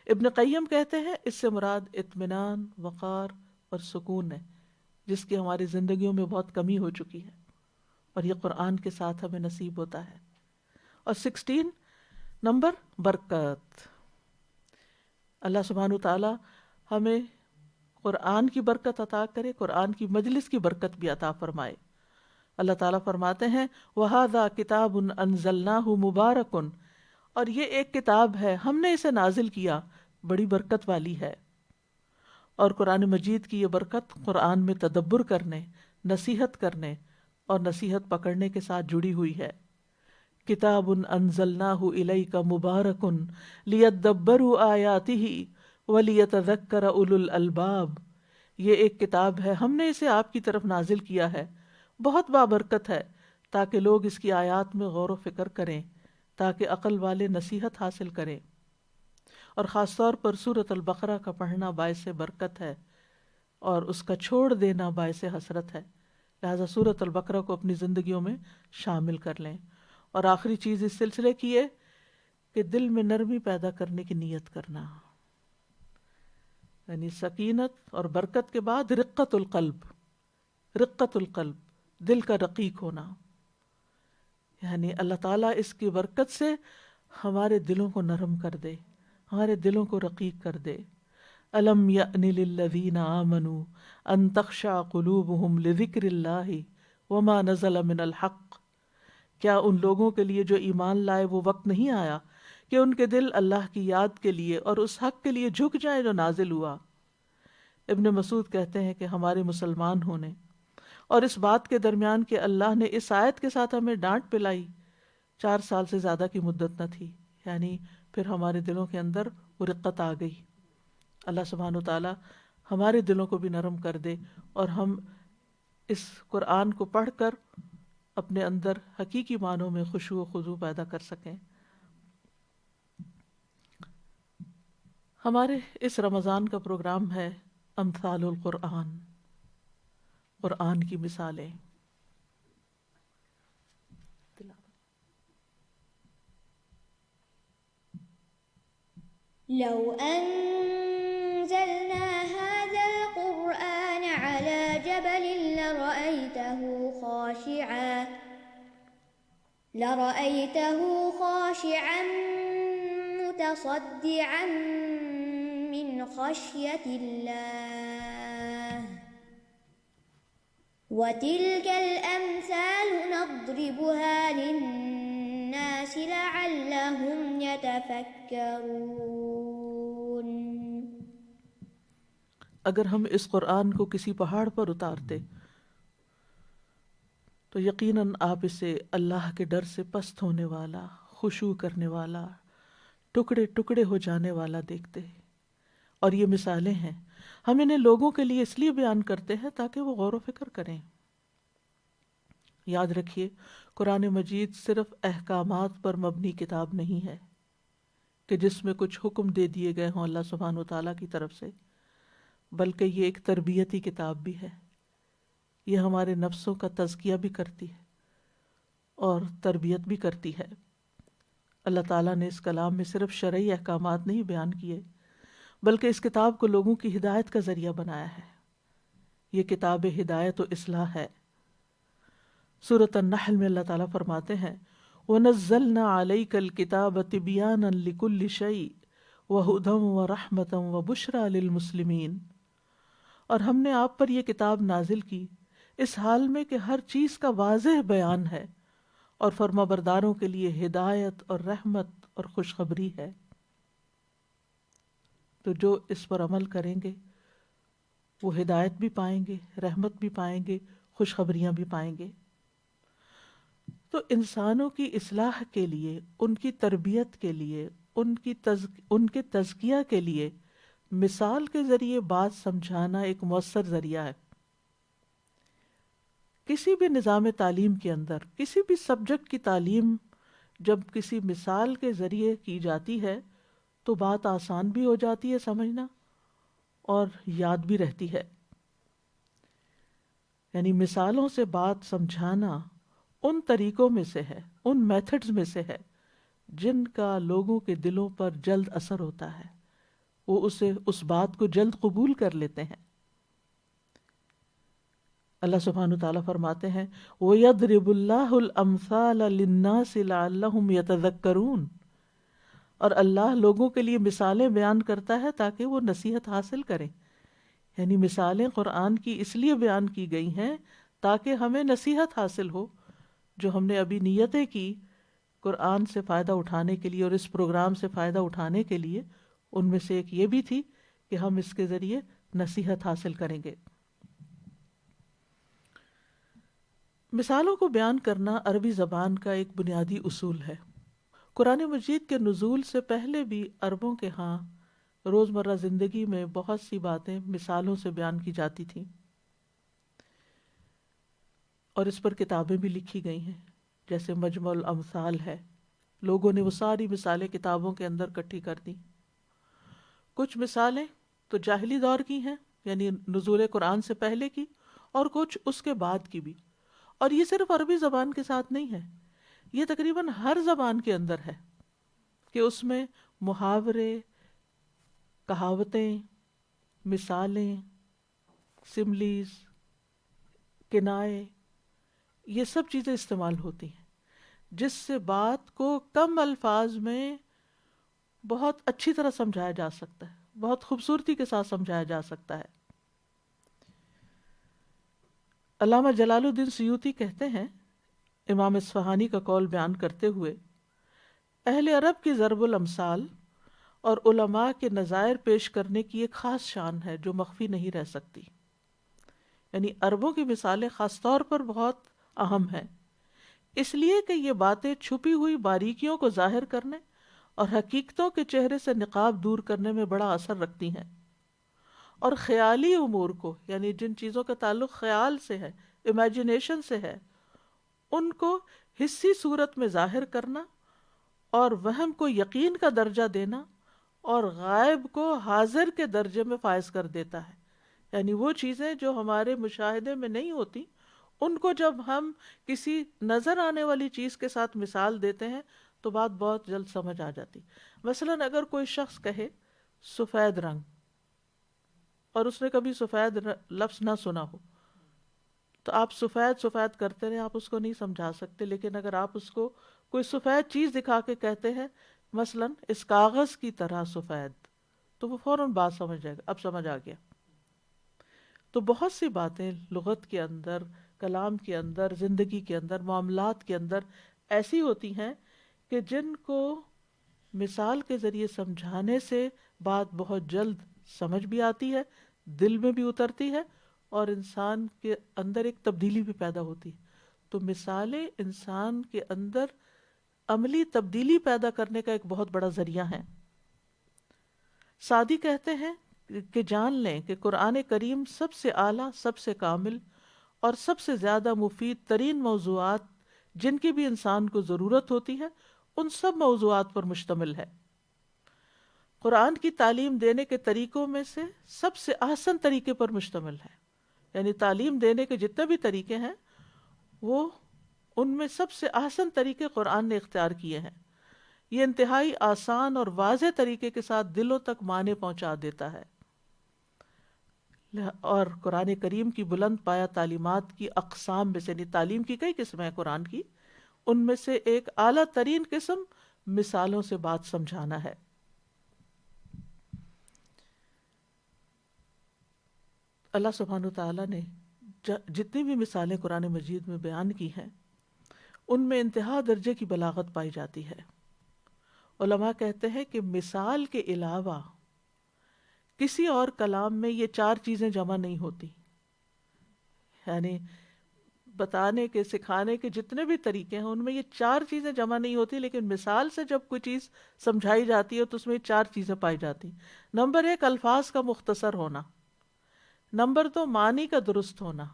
ابن قیم کہتے ہیں اس سے مراد اطمینان، وقار اور سکون ہے جس کی ہماری زندگیوں میں بہت کمی ہو چکی ہے، اور یہ قرآن کے ساتھ ہمیں نصیب ہوتا ہے۔ اور 16 نمبر برکت، اللہ سبحانہ تعالیٰ ہمیں قرآن کی برکت عطا کرے، قرآن کی مجلس کی برکت بھی عطا فرمائے۔ اللہ تعالیٰ فرماتے ہیں وَهَذَا كِتَابٌ أَنزَلْنَاهُ مُبَارَكٌ، اور یہ ایک کتاب ہے ہم نے اسے نازل کیا، بڑی برکت والی ہے۔ اور قرآن مجید کی یہ برکت قرآن میں تدبر کرنے، نصیحت کرنے اور نصیحت پکڑنے کے ساتھ جڑی ہوئی ہے۔ کتاب انزلناہ الیک مبارک لیدبروا آیاتہ ولیتذکر اولو الالباب، یہ ایک کتاب ہے ہم نے اسے آپ کی طرف نازل کیا ہے، بہت بابرکت ہے تاکہ لوگ اس کی آیات میں غور و فکر کریں، تاکہ عقل والے نصیحت حاصل کریں۔ اور خاص طور پر سورۃ البقرہ کا پڑھنا باعث برکت ہے اور اس کا چھوڑ دینا باعث حسرت ہے، لہٰذا سورۃ البقرہ کو اپنی زندگیوں میں شامل کر لیں۔ اور آخری چیز اس سلسلے کی ہے کہ دل میں نرمی پیدا کرنے کی نیت کرنا، یعنی سکینت اور برکت کے بعد رقت القلب، دل کا رقیق ہونا، یعنی اللہ تعالیٰ اس کی برکت سے ہمارے دلوں کو نرم کر دے، ہمارے دلوں کو رقیق کر دے۔ الم یأن للذین آمنوا ان تخشع قلوبہم لذکر اللہ وما نزل من الحق، کیا ان لوگوں کے لیے جو ایمان لائے وہ وقت نہیں آیا کہ ان کے دل اللہ کی یاد کے لیے اور اس حق کے لیے جھک جائیں جو نازل ہوا۔ ابن مسعود کہتے ہیں کہ ہمارے مسلمان ہونے اور اس بات کے درمیان کہ اللہ نے اس آیت کے ساتھ ہمیں ڈانٹ پلائی 4 سال سے زیادہ کی مدت نہ تھی، یعنی پھر ہمارے دلوں کے اندر وہ رقت آ گئی۔ اللہ سبحانہ و تعالی ہمارے دلوں کو بھی نرم کر دے اور ہم اس قرآن کو پڑھ کر اپنے اندر حقیقی معنوں میں خشوع و خضوع پیدا کر سکیں۔ ہمارے اس رمضان کا پروگرام ہے امثال القرآن، قرآن کی مثالیں۔ لو أنزلنا هذا القرآن على جبل لرأيته خاشعا متصدعا من خشية الله وتلك الأمثال نضربها للناس لعلهم يتفكرون۔ اگر ہم اس قرآن کو کسی پہاڑ پر اتارتے تو یقیناً آپ اسے اللہ کے ڈر سے پست ہونے والا، خشوع کرنے والا، ٹکڑے ٹکڑے ہو جانے والا دیکھتے۔ اور یہ مثالیں ہیں، ہم انہیں لوگوں کے لیے اس لیے بیان کرتے ہیں تاکہ وہ غور و فکر کریں۔ یاد رکھیے، قرآن مجید صرف احکامات پر مبنی کتاب نہیں ہے کہ جس میں کچھ حکم دے دیے گئے ہوں اللہ سبحانہ و تعالیٰ کی طرف سے، بلکہ یہ ایک تربیتی کتاب بھی ہے۔ یہ ہمارے نفسوں کا تزکیہ بھی کرتی ہے اور تربیت بھی کرتی ہے۔ اللہ تعالیٰ نے اس کلام میں صرف شرعی احکامات نہیں بیان کیے، بلکہ اس کتاب کو لوگوں کی ہدایت کا ذریعہ بنایا ہے۔ یہ کتاب ہدایت و اصلاح ہے۔ سورۃ النحل میں اللہ تعالیٰ فرماتے ہیں وَنَزَّلْنَا عَلَيْكَ الْكِتَابَ تِبْيَانًا لِكُلِّ شَيْءٍ وَهُدًى وَرَحْمَةً وَبُشْرَى لِلْمُسْلِمِينَ، اور ہم نے آپ پر یہ کتاب نازل کی اس حال میں کہ ہر چیز کا واضح بیان ہے اور فرما برداروں کے لیے ہدایت اور رحمت اور خوشخبری ہے۔ تو جو اس پر عمل کریں گے وہ ہدایت بھی پائیں گے، رحمت بھی پائیں گے، خوشخبریاں بھی پائیں گے۔ تو انسانوں کی اصلاح کے لیے، ان کی تربیت کے لیے، ان کے تزکیہ کے لیے مثال کے ذریعے بات سمجھانا ایک مؤثر ذریعہ ہے۔ کسی بھی نظام تعلیم کے اندر کسی بھی سبجیکٹ کی تعلیم جب کسی مثال کے ذریعے کی جاتی ہے تو بات آسان بھی ہو جاتی ہے سمجھنا اور یاد بھی رہتی ہے۔ یعنی مثالوں سے بات سمجھانا ان طریقوں میں سے ہے، ان میتھڈز میں سے ہے جن کا لوگوں کے دلوں پر جلد اثر ہوتا ہے، وہ اس بات کو جلد قبول کر لیتے ہیں۔ اللہ سبحانہ وتعالیٰ فرماتے ہیں وَيَضْرِبُ اللَّهُ الْأَمْثَالَ لِلنَّاسِ لَعَلَّهُمْ يَتَذَكَّرُونَ، اور اللہ لوگوں کے لیے مثالیں بیان کرتا ہے تاکہ وہ نصیحت حاصل کریں۔ یعنی مثالیں قرآن کی اس لیے بیان کی گئی ہیں تاکہ ہمیں نصیحت حاصل ہو۔ جو ہم نے ابھی نیتیں کی قرآن سے فائدہ اٹھانے کے لیے اور اس پروگرام سے فائدہ اٹھانے کے لیے، ان میں سے ایک یہ بھی تھی کہ ہم اس کے ذریعے نصیحت حاصل کریں گے۔ مثالوں کو بیان کرنا عربی زبان کا ایک بنیادی اصول ہے۔ قرآن مجید کے نزول سے پہلے بھی عربوں کے ہاں روزمرہ زندگی میں بہت سی باتیں مثالوں سے بیان کی جاتی تھیں، اور اس پر کتابیں بھی لکھی گئی ہیں، جیسے مجمع الامثال ہے۔ لوگوں نے وہ ساری مثالیں کتابوں کے اندر اکٹھی کر دی۔ کچھ مثالیں تو جاہلی دور کی ہیں، یعنی نزول قرآن سے پہلے کی، اور کچھ اس کے بعد کی بھی. اور یہ صرف عربی زبان کے ساتھ نہیں ہے، یہ تقریباً ہر زبان کے اندر ہے کہ اس میں محاورے، کہاوتیں، مثالیں، سملیز، کنائے، یہ سب چیزیں استعمال ہوتی ہیں جس سے بات کو کم الفاظ میں بہت اچھی طرح سمجھایا جا سکتا ہے، بہت خوبصورتی کے ساتھ سمجھایا جا سکتا ہے. علامہ جلال الدین سیوطی کہتے ہیں، امام اصفہانی کا قول بیان کرتے ہوئے، اہل عرب کی ضرب الامثال اور علماء کے نظائر پیش کرنے کی ایک خاص شان ہے جو مخفی نہیں رہ سکتی. یعنی عربوں کی مثالیں خاص طور پر بہت اہم ہیں، اس لیے کہ یہ باتیں چھپی ہوئی باریکیوں کو ظاہر کرنے اور حقیقتوں کے چہرے سے نقاب دور کرنے میں بڑا اثر رکھتی ہیں، اور خیالی امور کو، یعنی جن چیزوں کا تعلق خیال سے ہے، امیجنیشن سے ہے، ان کو حسی صورت میں ظاہر کرنا اور وہم کو یقین کا درجہ دینا اور غائب کو حاضر کے درجے میں فائز کر دیتا ہے. یعنی وہ چیزیں جو ہمارے مشاہدے میں نہیں ہوتی، ان کو جب ہم کسی نظر آنے والی چیز کے ساتھ مثال دیتے ہیں تو بات بہت جلد سمجھ آ جاتی. مثلاً اگر کوئی شخص کہے سفید رنگ، اور اس نے کبھی سفید لفظ نہ سنا ہو، تو آپ سفید سفید کرتے رہے، آپ اس کو نہیں سمجھا سکتے. لیکن اگر آپ اس کو کوئی سفید چیز دکھا کے کہتے ہیں، مثلاً اس کاغذ کی طرح سفید، تو وہ فوراً بات سمجھ جائے گا، اب سمجھ آ گیا. تو بہت سی باتیں لغت کے اندر، کلام کے اندر، زندگی کے اندر، معاملات کے اندر ایسی ہوتی ہیں کہ جن کو مثال کے ذریعے سمجھانے سے بات بہت جلد سمجھ بھی آتی ہے، دل میں بھی اترتی ہے، اور انسان کے اندر ایک تبدیلی بھی پیدا ہوتی ہے. تو مثالیں انسان کے اندر عملی تبدیلی پیدا کرنے کا ایک بہت بڑا ذریعہ ہیں. سعدی کہتے ہیں کہ جان لیں کہ قرآن کریم سب سے اعلیٰ، سب سے کامل اور سب سے زیادہ مفید ترین موضوعات جن کی بھی انسان کو ضرورت ہوتی ہے، ان سب موضوعات پر مشتمل ہے. قرآن کی تعلیم دینے کے طریقوں میں سے سب سے احسن طریقے پر مشتمل ہے. یعنی تعلیم دینے کے جتنے بھی طریقے ہیں، وہ ان میں سب سے احسن طریقے قرآن نے اختیار کیے ہیں. یہ انتہائی آسان اور واضح طریقے کے ساتھ دلوں تک معنی پہنچا دیتا ہے. اور قرآن کریم کی بلند پایہ تعلیمات کی اقسام میں سے، یعنی تعلیم کی کئی قسمیں ہیں قرآن کی، ان میں سے ایک اعلیٰ ترین قسم مثالوں سے بات سمجھانا ہے. اللہ سبحانہ وتعالیٰ نے جتنی بھی مثالیں قرآن مجید میں بیان کی ہیں، ان میں انتہا درجے کی بلاغت پائی جاتی ہے. علماء کہتے ہیں کہ مثال کے علاوہ کسی اور کلام میں یہ چار چیزیں جمع نہیں ہوتی. یعنی بتانے کے، سکھانے کے جتنے بھی طریقے ہیں، ان میں یہ چار چیزیں جمع نہیں ہوتی، لیکن مثال سے جب کوئی چیز سمجھائی جاتی ہے تو اس میں یہ چار چیزیں پائی جاتی. نمبر 1، الفاظ کا مختصر ہونا. نمبر 2، معنی کا درست ہونا.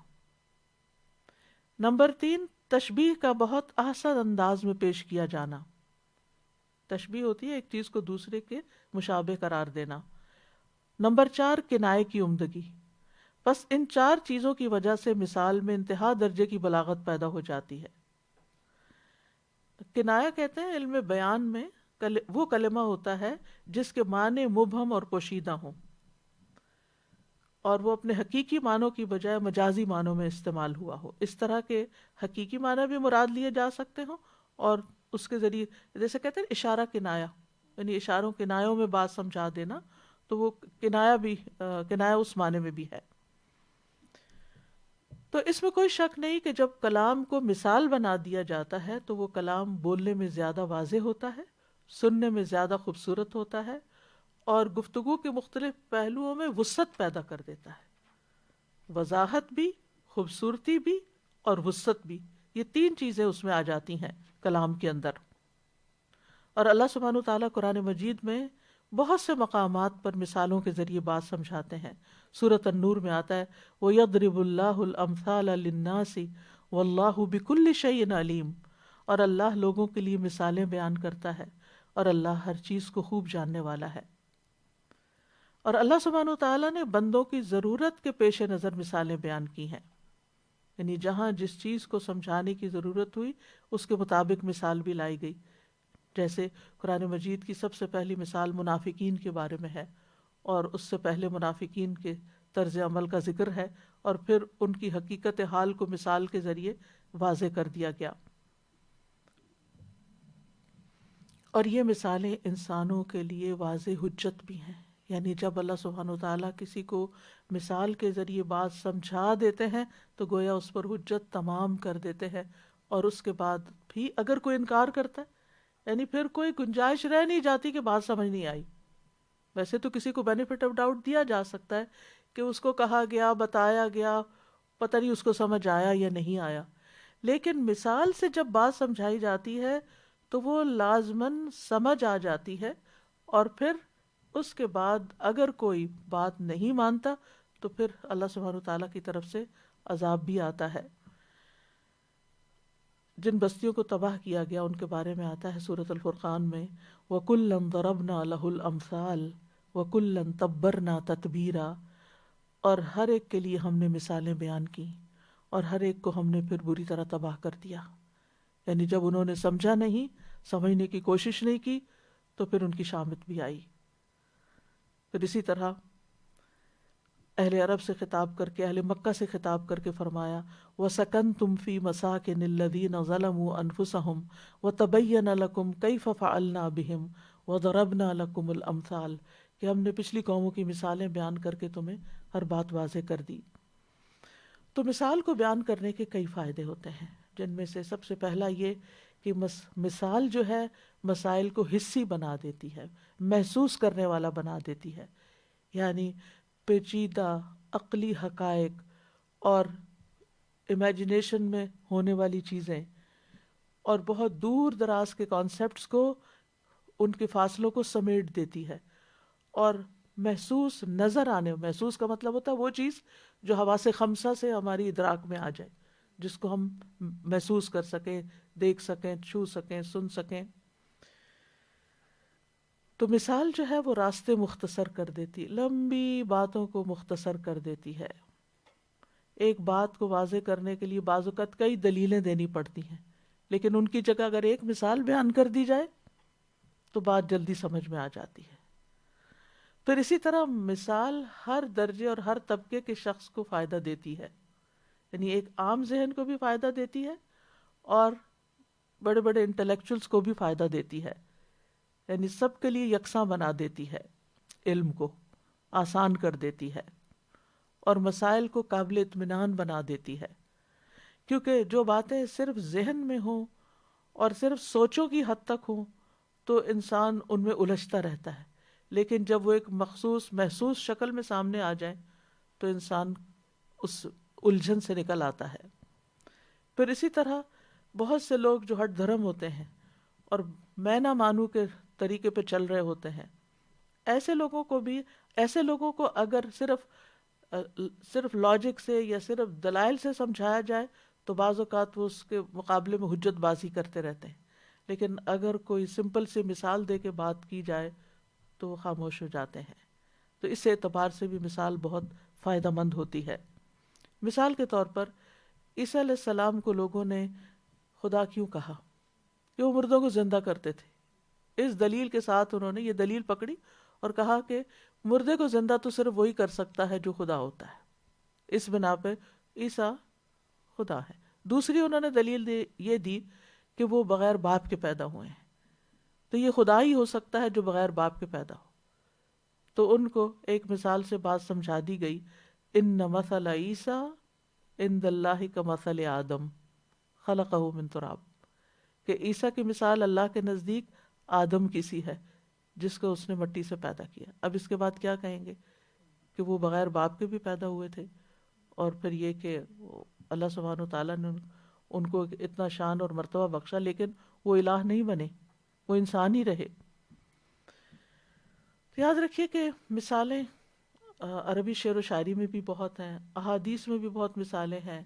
نمبر 3، تشبیہ کا بہت احسن انداز میں پیش کیا جانا. تشبیہ ہوتی ہے ایک چیز کو دوسرے کے مشابہ قرار دینا. نمبر 4، کنائے کی عمدگی. بس ان چار چیزوں کی وجہ سے مثال میں انتہا درجے کی بلاغت پیدا ہو جاتی ہے. کنایہ کہتے ہیں علم بیان میں وہ کلمہ ہوتا ہے جس کے معنی مبہم اور پوشیدہ ہوں، اور وہ اپنے حقیقی معنوں کی بجائے مجازی معنوں میں استعمال ہوا ہو. اس طرح کے حقیقی معنی بھی مراد لیے جا سکتے ہوں، اور اس کے ذریعے جیسے کہتے ہیں اشارہ کنایہ، یعنی اشاروں کنایوں میں بات سمجھا دینا، تو وہ کنایہ اس معنی میں بھی ہے. تو اس میں کوئی شک نہیں کہ جب کلام کو مثال بنا دیا جاتا ہے تو وہ کلام بولنے میں زیادہ واضح ہوتا ہے، سننے میں زیادہ خوبصورت ہوتا ہے، اور گفتگو کے مختلف پہلوؤں میں وسعت پیدا کر دیتا ہے. وضاحت بھی، خوبصورتی بھی اور وسعت بھی، یہ تین چیزیں اس میں آ جاتی ہیں کلام کے اندر. اور اللہ سبحانہ وتعالیٰ قرآن مجید میں بہت سے مقامات پر مثالوں کے ذریعے بات سمجھاتے ہیں. سورۃ النور میں آتا ہے وَيَضْرِبُ اللَّهُ الْأَمْثَالَ لِلنَّاسِ وَاللَّهُ بِكُلِّ شَيْءٍ عَلِيمٌ. اور اللہ لوگوں کے لیے مثالیں بیان کرتا ہے، اور اللہ ہر چیز کو خوب جاننے والا ہے. اور اللہ سبحانہ و تعالیٰ نے بندوں کی ضرورت کے پیش نظر مثالیں بیان کی ہیں، یعنی جہاں جس چیز کو سمجھانے کی ضرورت ہوئی اس کے مطابق مثال بھی لائی گئی. جیسے قرآن مجید کی سب سے پہلی مثال منافقین کے بارے میں ہے، اور اس سے پہلے منافقین کے طرز عمل کا ذکر ہے، اور پھر ان کی حقیقت حال کو مثال کے ذریعے واضح کر دیا گیا. اور یہ مثالیں انسانوں کے لیے واضح حجت بھی ہیں، یعنی جب اللہ سبحانہ و تعالیٰ کسی کو مثال کے ذریعے بات سمجھا دیتے ہیں تو گویا اس پر حجت تمام کر دیتے ہیں، اور اس کے بعد بھی اگر کوئی انکار کرتا ہے یعنی پھر کوئی گنجائش رہ نہیں جاتی کہ بات سمجھ نہیں آئی. ویسے تو کسی کو بینیفٹ آف ڈاؤٹ دیا جا سکتا ہے کہ اس کو کہا گیا، بتایا گیا، پتہ نہیں اس کو سمجھ آیا یا نہیں آیا، لیکن مثال سے جب بات سمجھائی جاتی ہے تو وہ لازماً سمجھ آ جاتی ہے، اور پھر اس کے بعد اگر کوئی بات نہیں مانتا تو پھر اللہ سبحانہ وتعالیٰ کی طرف سے عذاب بھی آتا ہے. جن بستیوں کو تباہ کیا گیا ان کے بارے میں آتا ہے سورۃ الفرقان میں، وَكُلًّا ضَرَبْنَا لَهُ الْأَمْثَالَ وَكُلًّا تَبَّرْنَا تَتْبِيرًا، اور ہر ایک کے لیے ہم نے مثالیں بیان کی اور ہر ایک کو ہم نے پھر بری طرح تباہ کر دیا. یعنی جب انہوں نے سمجھا نہیں، سمجھنے کی کوشش نہیں کی تو پھر ان کی شامت بھی آئی. پھر اسی طرح اہل عرب سے خطاب کر کے، اہل مکہ سے خطاب کر کے فرمایا وَسَكَنْتُمْ فِي مَسَاكِنِ الَّذِينَ ظَلَمُوا أَنفُسَهُمْ وَتَبَيَّنَ لَكُمْ كَيْفَ فَعَلْنَا بِهِمْ وَضَرَبْنَا لَكُمُ الْأَمْثَالَ، کہ ہم نے پچھلی قوموں کی مثالیں بیان کر کے تمہیں ہر بات واضح کر دی. تو مثال کو بیان کرنے کے کئی فائدے ہوتے ہیں، جن میں سے سب سے پہلا یہ کہ مثال جو ہے مسائل کو حسی بنا دیتی ہے، محسوس کرنے والا بنا دیتی ہے. یعنی پیچیدہ عقلی حقائق اور امیجنیشن میں ہونے والی چیزیں اور بہت دور دراز کے کانسیپٹس کو، ان کے فاصلوں کو سمیٹ دیتی ہے، اور محسوس نظر آنے، محسوس کا مطلب ہوتا ہے وہ چیز جو حواس خمسہ سے ہماری ادراک میں آ جائے، جس کو ہم محسوس کر سکیں، دیکھ سکیں، چھو سکیں، سن سکیں. تو مثال جو ہے وہ راستے مختصر کر دیتی، لمبی باتوں کو مختصر کر دیتی ہے. ایک بات کو واضح کرنے کے لیے بعض اوقات کئی دلیلیں دینی پڑتی ہیں، لیکن ان کی جگہ اگر ایک مثال بیان کر دی جائے تو بات جلدی سمجھ میں آ جاتی ہے. پھر اسی طرح مثال ہر درجے اور ہر طبقے کے شخص کو فائدہ دیتی ہے، یعنی ایک عام ذہن کو بھی فائدہ دیتی ہے اور بڑے بڑے انٹلیکچوئلس کو بھی فائدہ دیتی ہے، یعنی سب کے لیے یکساں بنا دیتی ہے، علم کو آسان کر دیتی ہے اور مسائل کو قابل اطمینان بنا دیتی ہے. کیونکہ جو باتیں صرف ذہن میں ہوں اور صرف سوچوں کی حد تک ہوں تو انسان ان میں الجھتا رہتا ہے، لیکن جب وہ ایک مخصوص محسوس شکل میں سامنے آ جائیں تو انسان اس الجھن سے نکل آتا ہے. پھر اسی طرح بہت سے لوگ جو ہٹ دھرم ہوتے ہیں اور میں نہ مانوں کے طریقے پہ چل رہے ہوتے ہیں، ایسے لوگوں کو اگر صرف لاجک سے یا صرف دلائل سے سمجھایا جائے تو بعض اوقات وہ اس کے مقابلے میں حجت بازی کرتے رہتے ہیں، لیکن اگر کوئی سمپل سی مثال دے کے بات کی جائے تو وہ خاموش ہو جاتے ہیں. تو اس اعتبار سے بھی مثال بہت فائدہ مند ہوتی ہے. مثال کے طور پر عیسیٰ علیہ السلام کو لوگوں نے خدا کیوں کہا؟ کہ وہ مردوں کو زندہ کرتے تھے. اس دلیل کے ساتھ انہوں نے یہ دلیل پکڑی اور کہا کہ مردے کو زندہ تو صرف وہی کر سکتا ہے جو خدا ہوتا ہے، اس بنا پہ عیسیٰ خدا ہے. دوسری انہوں نے دلیل یہ دی کہ وہ بغیر باپ کے پیدا ہوئے ہیں، تو یہ خدا ہی ہو سکتا ہے جو بغیر باپ کے پیدا ہو. تو ان کو ایک مثال سے بات سمجھا دی گئی، ان مثل عیسیٰ عند اللہ کمثل آدم خلقہ من تراب، کہ عیسیٰ کی مثال اللہ کے نزدیک آدم کی سی ہے جس کو اس نے مٹی سے پیدا کیا. اب اس کے بعد کیا کہیں گے کہ وہ بغیر باپ کے بھی پیدا ہوئے تھے، اور پھر یہ کہ اللہ سبحانہ و تعالیٰ نے ان کو اتنا شان اور مرتبہ بخشا، لیکن وہ الہ نہیں بنے، وہ انسان ہی رہے. یاد رکھیے کہ مثالیں عربی شعر و شاعری میں بھی بہت ہیں، احادیث میں بھی بہت مثالیں ہیں،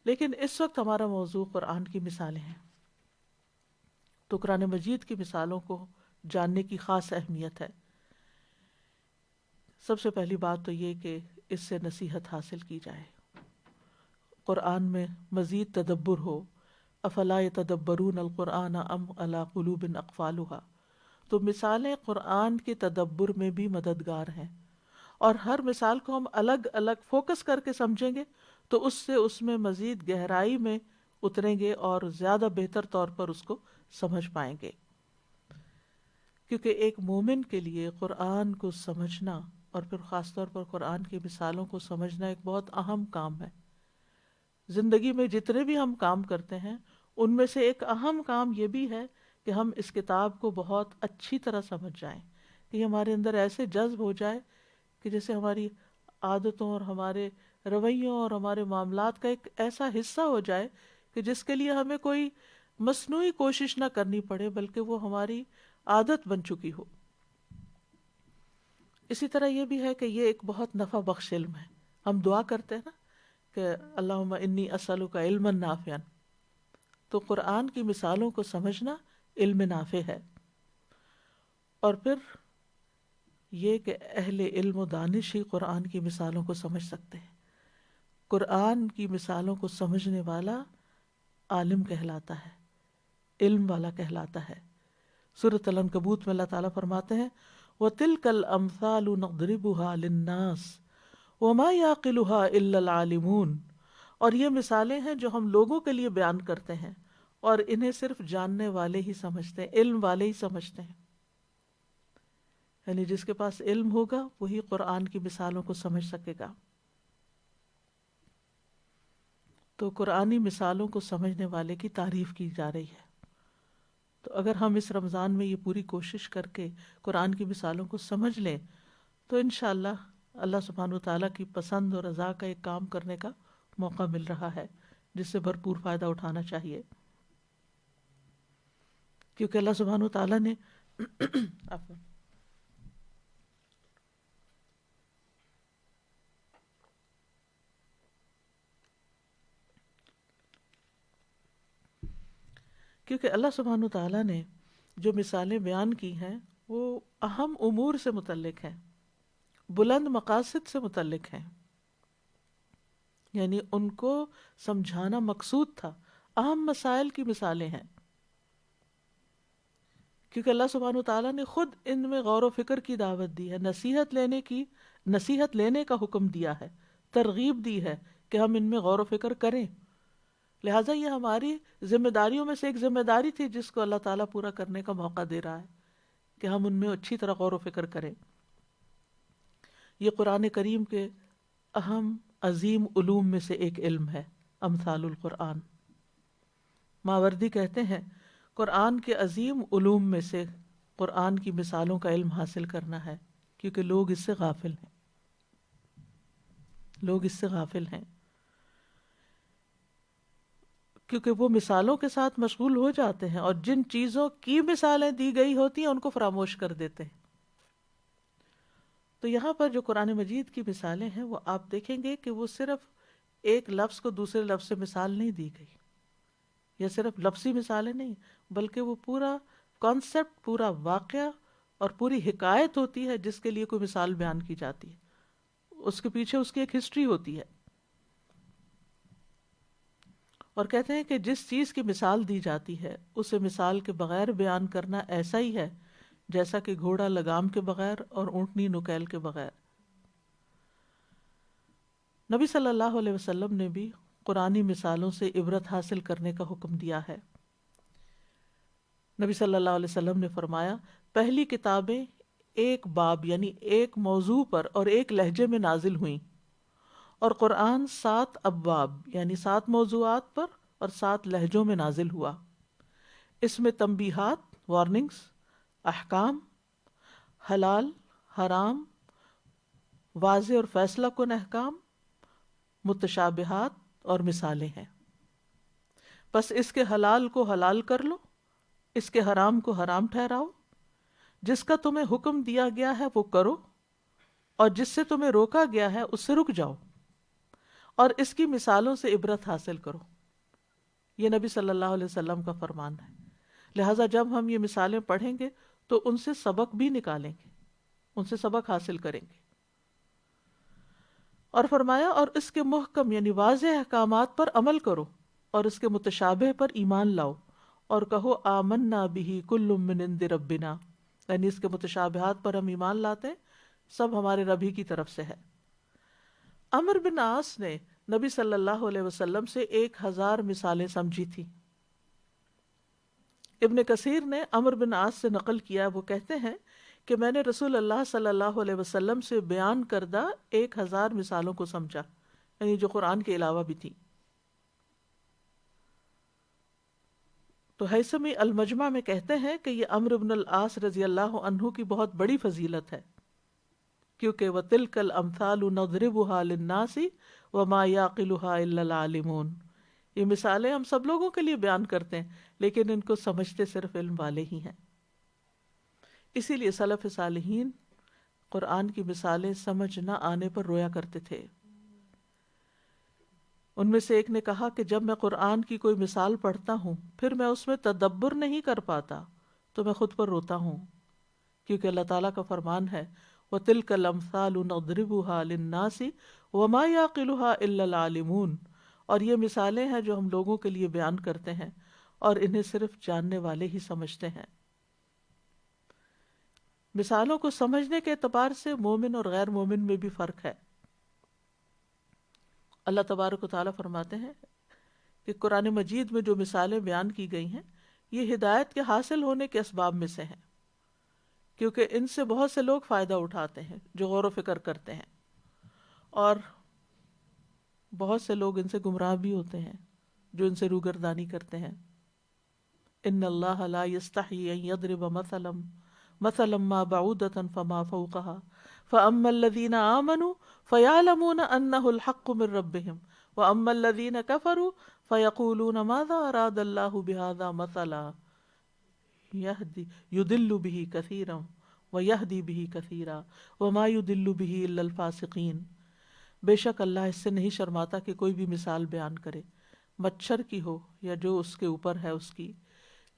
لیکن اس وقت ہمارا موضوع قرآن کی مثالیں ہیں. تو قرآن مجید کی مثالوں کو جاننے کی خاص اہمیت ہے. سب سے پہلی بات تو یہ کہ اس سے نصیحت حاصل کی جائے، قرآن میں مزید تدبر ہو. افلا یتدبرون القرآن ام علی قلوب اقفالها. تو مثالیں قرآن کے تدبر میں بھی مددگار ہیں، اور ہر مثال کو ہم الگ الگ فوکس کر کے سمجھیں گے تو اس میں مزید گہرائی میں اتریں گے اور زیادہ بہتر طور پر اس کو سمجھ پائیں گے. کیونکہ ایک مومن کے لیے قرآن کو سمجھنا اور پھر خاص طور پر قرآن کی مثالوں کو سمجھنا ایک بہت اہم کام ہے. زندگی میں جتنے بھی ہم کام کرتے ہیں ان میں سے ایک اہم کام یہ بھی ہے کہ ہم اس کتاب کو بہت اچھی طرح سمجھ جائیں، کہ یہ ہمارے اندر ایسے جذب ہو جائے کہ جیسے ہماری عادتوں اور ہمارے رویوں اور ہمارے معاملات کا ایک ایسا حصہ ہو جائے کہ جس کے لیے ہمیں کوئی مصنوعی کوشش نہ کرنی پڑے بلکہ وہ ہماری عادت بن چکی ہو. اسی طرح یہ بھی ہے کہ یہ ایک بہت نفع بخش علم ہے. ہم دعا کرتے ہیں نا کہ اللہم انی اسألک علما نافعا، تو قرآن کی مثالوں کو سمجھنا علم نافع ہے. اور پھر یہ کہ اہل علم و دانش ہی قرآن کی مثالوں کو سمجھ سکتے ہیں. قرآن کی مثالوں کو سمجھنے والا عالم کہلاتا ہے، علم والا کہلاتا ہے. سورۃ العنکبوت میں اللہ تعالیٰ فرماتے ہیں وَتِلْكَ الْأَمْثَالُ نَضْرِبُهَا لِلنَّاسِ وَمَا يَعْقِلُهَا إِلَّا الْعَالِمُونَ. اور یہ مثالیں ہیں جو ہم لوگوں کے لیے بیان کرتے ہیں اور انہیں صرف جاننے والے ہی سمجھتے ہیں، علم والے ہی سمجھتے ہیں. یعنی جس کے پاس علم ہوگا وہی قرآن کی مثالوں کو سمجھ سکے گا. تو قرآنی مثالوں کو سمجھنے والے کی تعریف کی جا رہی ہے. تو اگر ہم اس رمضان میں یہ پوری کوشش کر کے قرآن کی مثالوں کو سمجھ لیں تو انشاءاللہ اللہ سبحانہ وتعالیٰ کی پسند اور رضا کا ایک کام کرنے کا موقع مل رہا ہے جس سے بھرپور فائدہ اٹھانا چاہیے. کیونکہ اللہ سبحانہ وتعالیٰ نے کیونکہ اللہ سبحانہ وتعالیٰ نے جو مثالیں بیان کی ہیں وہ اہم امور سے متعلق ہیں، بلند مقاصد سے متعلق ہیں، یعنی ان کو سمجھانا مقصود تھا. اہم مسائل کی مثالیں ہیں کیونکہ اللہ سبحانہ وتعالیٰ نے خود ان میں غور و فکر کی دعوت دی ہے، نصیحت لینے کا حکم دیا ہے، ترغیب دی ہے کہ ہم ان میں غور و فکر کریں. لہٰذا یہ ہماری ذمہ داریوں میں سے ایک ذمہ داری تھی جس کو اللہ تعالیٰ پورا کرنے کا موقع دے رہا ہے کہ ہم ان میں اچھی طرح غور و فکر کریں. یہ قرآن کریم کے اہم عظیم علوم میں سے ایک علم ہے، امثال القرآن. ماوردی کہتے ہیں قرآن کے عظیم علوم میں سے قرآن کی مثالوں کا علم حاصل کرنا ہے، کیونکہ لوگ اس سے غافل ہیں. کیونکہ وہ مثالوں کے ساتھ مشغول ہو جاتے ہیں اور جن چیزوں کی مثالیں دی گئی ہوتی ہیں ان کو فراموش کر دیتے ہیں. تو یہاں پر جو قرآن مجید کی مثالیں ہیں وہ آپ دیکھیں گے کہ وہ صرف ایک لفظ کو دوسرے لفظ سے مثال نہیں دی گئی، یا صرف لفظی مثالیں نہیں، بلکہ وہ پورا کانسیپٹ، پورا واقعہ اور پوری حکایت ہوتی ہے جس کے لیے کوئی مثال بیان کی جاتی ہے. اس کے پیچھے اس کی ایک ہسٹری ہوتی ہے. اور کہتے ہیں کہ جس چیز کی مثال دی جاتی ہے اسے مثال کے بغیر بیان کرنا ایسا ہی ہے جیسا کہ گھوڑا لگام کے بغیر اور اونٹنی نکیل کے بغیر. نبی صلی اللہ علیہ وسلم نے بھی قرآنی مثالوں سے عبرت حاصل کرنے کا حکم دیا ہے. نبی صلی اللہ علیہ وسلم نے فرمایا پہلی کتابیں ایک باب یعنی ایک موضوع پر اور ایک لہجے میں نازل ہوئیں، اور قرآن 7 ابواب یعنی 7 موضوعات پر اور 7 لہجوں میں نازل ہوا. اس میں تنبیہات، وارننگز، احکام، حلال، حرام، واضح اور فیصلہ کن احکام، متشابہات اور مثالیں ہیں. بس اس کے حلال کو حلال کر لو، اس کے حرام کو حرام ٹھہراؤ، جس کا تمہیں حکم دیا گیا ہے وہ کرو، اور جس سے تمہیں روکا گیا ہے اس سے رک جاؤ، اور اس کی مثالوں سے عبرت حاصل کرو. یہ نبی صلی اللہ علیہ وسلم کا فرمان ہے. لہٰذا جب ہم یہ مثالیں پڑھیں گے تو ان سے سبق بھی نکالیں گے، ان سے سبق حاصل کریں گے. اور فرمایا اور اس کے محکم یعنی واضح احکامات پر عمل کرو اور اس کے متشابہ پر ایمان لاؤ اور کہو آمنا بہ کل من عند ربنا، یعنی اس کے متشابہات پر ہم ایمان لاتے ہیں، سب ہمارے رب ہی کی طرف سے ہے۔ عمرو بن عاص نے نبی صلی اللہ علیہ وسلم سے 1000 مثالیں سمجھی تھی۔ ابن کثیر نے عمرو بن عاص سے نقل کیا، وہ کہتے ہیں کہ میں نے رسول اللہ صلی اللہ علیہ وسلم سے بیان کردہ 1000 مثالوں کو سمجھا، یعنی جو قرآن کے علاوہ بھی تھی۔ تو ہیثمی المجمع میں کہتے ہیں کہ یہ عمرو بن العاص رضی اللہ عنہ کی بہت بڑی فضیلت ہے، کیونکہ وَتِلْكَ الْأَمْثَالُ نَضْرِبُهَا لِلنَّاسِ وَمَا يَعْقِلُهَا إِلَّا الْعَالِمُونَ، یہ مثالیں ہم سب لوگوں کے لیے بیان کرتے ہیں لیکن ان کو سمجھتے صرف علم والے ہی ہیں۔ اسی لیے سلف صالحین قرآن کی مثالیں سمجھ نہ آنے پر رویا کرتے تھے۔ ان میں سے ایک نے کہا کہ جب میں قرآن کی کوئی مثال پڑھتا ہوں پھر میں اس میں تدبر نہیں کر پاتا تو میں خود پر روتا ہوں، کیونکہ اللہ تعالیٰ کا فرمان ہے وَتِلْكَ الْأَمْثَالُ نَضْرِبُهَا لِلنَّاسِ وَمَا يَعْقِلُهَا إِلَّا الْعَالِمُونَ، اور یہ مثالیں ہیں جو ہم لوگوں کے لیے بیان کرتے ہیں اور انہیں صرف جاننے والے ہی سمجھتے ہیں۔ مثالوں کو سمجھنے کے اعتبار سے مومن اور غیر مومن میں بھی فرق ہے۔ اللہ تبارک و تعالیٰ فرماتے ہیں کہ قرآن مجید میں جو مثالیں بیان کی گئی ہیں یہ ہدایت کے حاصل ہونے کے اسباب میں سے ہیں، کیونکہ ان سے بہت سے لوگ فائدہ اٹھاتے ہیں جو غور و فکر کرتے ہیں، اور بہت سے لوگ ان سے گمراہ بھی ہوتے ہیں جو ان سے روگردانی کرتے ہیں۔ ان اللہ لا یستحی ان یضرب مثلا ما بعودۃ فما فوقها فاما الذین آمنوا فیعلمون انہ الحق من ربهم واما الذین کفروا فیقولون ماذا اراد اللہ بہذا مثلا یضل به کثیرا ویہدی به کثیرا وما یضل به الا الفاسقین۔ بے شک اللہ اس سے نہیں شرماتا کہ کوئی بھی مثال بیان کرے، مچھر کی ہو یا جو اس کے اوپر ہے اس کی،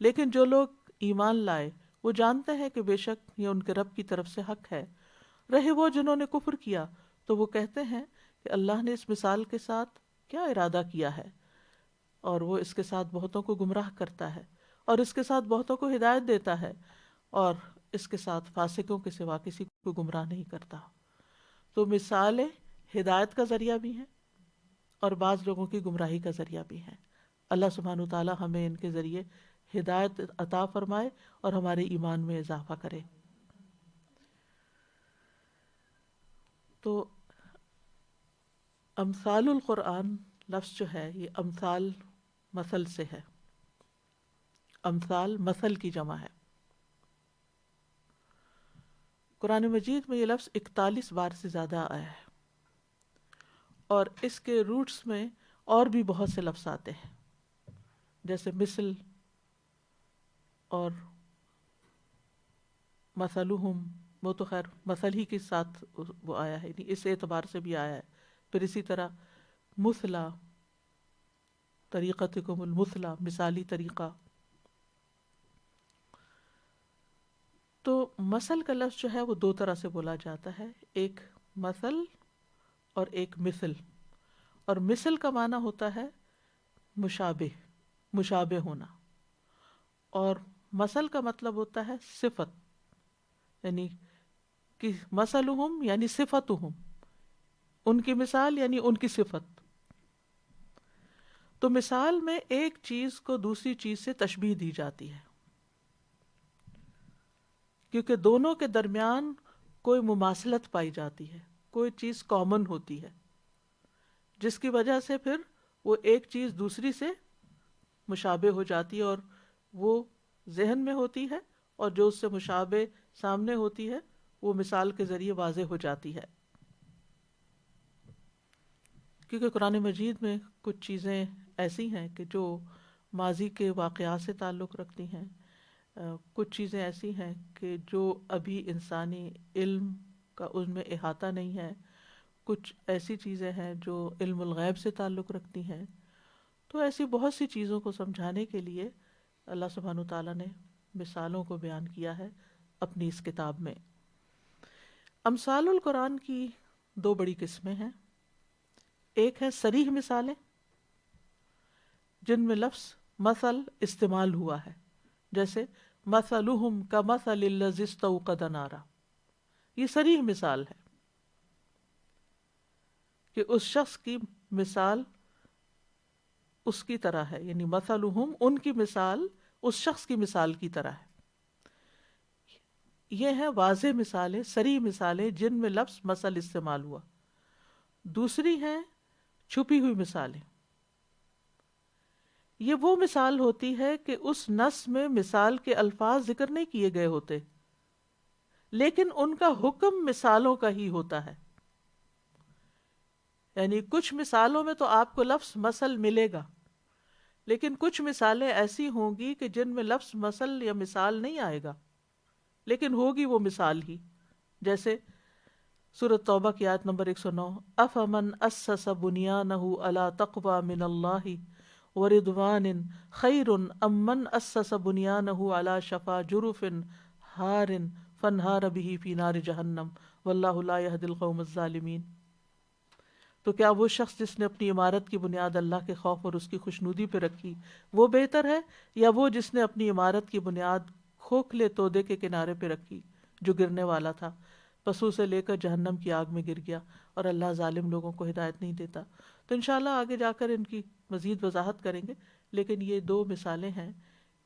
لیکن جو لوگ ایمان لائے وہ جانتے ہیں کہ بے شک یہ ان کے رب کی طرف سے حق ہے۔ رہے وہ جنہوں نے کفر کیا تو وہ کہتے ہیں کہ اللہ نے اس مثال کے ساتھ کیا ارادہ کیا ہے، اور وہ اس کے ساتھ بہتوں کو گمراہ کرتا ہے اور اس کے ساتھ بہتوں کو ہدایت دیتا ہے، اور اس کے ساتھ فاسقوں کے سوا کسی کو گمراہ نہیں کرتا۔ تو مثالیں ہدایت کا ذریعہ بھی ہیں اور بعض لوگوں کی گمراہی کا ذریعہ بھی ہیں۔ اللہ سبحانہ وتعالی ہمیں ان کے ذریعے ہدایت عطا فرمائے اور ہمارے ایمان میں اضافہ کرے۔ تو امثال القرآن لفظ جو ہے یہ امثال مثل سے ہے، امثال مثل کی جمع ہے۔ قرآن مجید میں یہ لفظ 41 بار سے زیادہ آیا ہے، اور اس کے روٹس میں اور بھی بہت سے لفظ آتے ہیں، جیسے مثل اور مثلہم، وہ تو خیر مثل ہی کے ساتھ وہ آیا ہے، اس اعتبار سے بھی آیا ہے۔ پھر اسی طرح مثلا، طریقتکم المثلا، مثالی طریقہ۔ تو مثل کا لفظ جو ہے وہ دو طرح سے بولا جاتا ہے، ایک مثل اور ایک مثل۔ اور مثل کا معنی ہوتا ہے مشابہ، مشابہ ہونا، اور مثل کا مطلب ہوتا ہے صفت، یعنی کہ مثلہم یعنی صفتہم، ان کی مثال یعنی ان کی صفت۔ تو مثال میں ایک چیز کو دوسری چیز سے تشبیہ دی جاتی ہے، کیونکہ دونوں کے درمیان کوئی مماثلت پائی جاتی ہے، کوئی چیز کامن ہوتی ہے، جس کی وجہ سے پھر وہ ایک چیز دوسری سے مشابہ ہو جاتی ہے، اور وہ ذہن میں ہوتی ہے، اور جو اس سے مشابہ سامنے ہوتی ہے وہ مثال کے ذریعے واضح ہو جاتی ہے۔ کیونکہ قرآن مجید میں کچھ چیزیں ایسی ہیں کہ جو ماضی کے واقعات سے تعلق رکھتی ہیں، کچھ چیزیں ایسی ہیں کہ جو ابھی انسانی علم کا ان میں احاطہ نہیں ہے، کچھ ایسی چیزیں ہیں جو علم الغیب سے تعلق رکھتی ہیں۔ تو ایسی بہت سی چیزوں کو سمجھانے کے لیے اللہ سبحانہ وتعالیٰ نے مثالوں کو بیان کیا ہے اپنی اس کتاب میں۔ امثال القرآن کی دو بڑی قسمیں ہیں۔ ایک ہے صریح مثالیں جن میں لفظ مثل استعمال ہوا ہے، جیسے مثلہم کمثل الذی استوقد نارا، یہ صریح مثال ہے کہ اس شخص کی مثال اس کی طرح ہے، یعنی مثلہم ان کی مثال اس شخص کی مثال کی طرح ہے۔ یہ ہیں واضح مثالیں، صریح مثالیں جن میں لفظ مثل استعمال ہوا۔ دوسری ہیں چھپی ہوئی مثالیں، یہ وہ مثال ہوتی ہے کہ اس نص میں مثال کے الفاظ ذکر نہیں کیے گئے ہوتے لیکن ان کا حکم مثالوں کا ہی ہوتا ہے۔ یعنی کچھ مثالوں میں تو آپ کو لفظ مثل ملے گا، لیکن کچھ مثالیں ایسی ہوں گی کہ جن میں لفظ مثل یا مثال نہیں آئے گا لیکن ہوگی وہ مثال ہی، جیسے سورۃ توبہ کی آیت نمبر 109، افمن اسس بنیانہ علی تقوی من اللہ ورضوان خیر ام من اسس بنیانہ علی شفا جرف ہار فانہار بہ فی نار جہنم واللہ لا یہدی القوم الظالمین۔ تو کیا وہ شخص جس نے اپنی عمارت کی بنیاد اللہ کے خوف اور اس کی خوشنودی پہ رکھی وہ بہتر ہے، یا وہ جس نے اپنی عمارت کی بنیاد کھوکھلے تودے کے کنارے پہ رکھی جو گرنے والا تھا، پس اسے لے کر جہنم کی آگ میں گر گیا، اور اللہ ظالم لوگوں کو ہدایت نہیں دیتا۔ تو انشاءاللہ آگے جا کر ان کی مزید وضاحت کریں گے، لیکن یہ دو مثالیں ہیں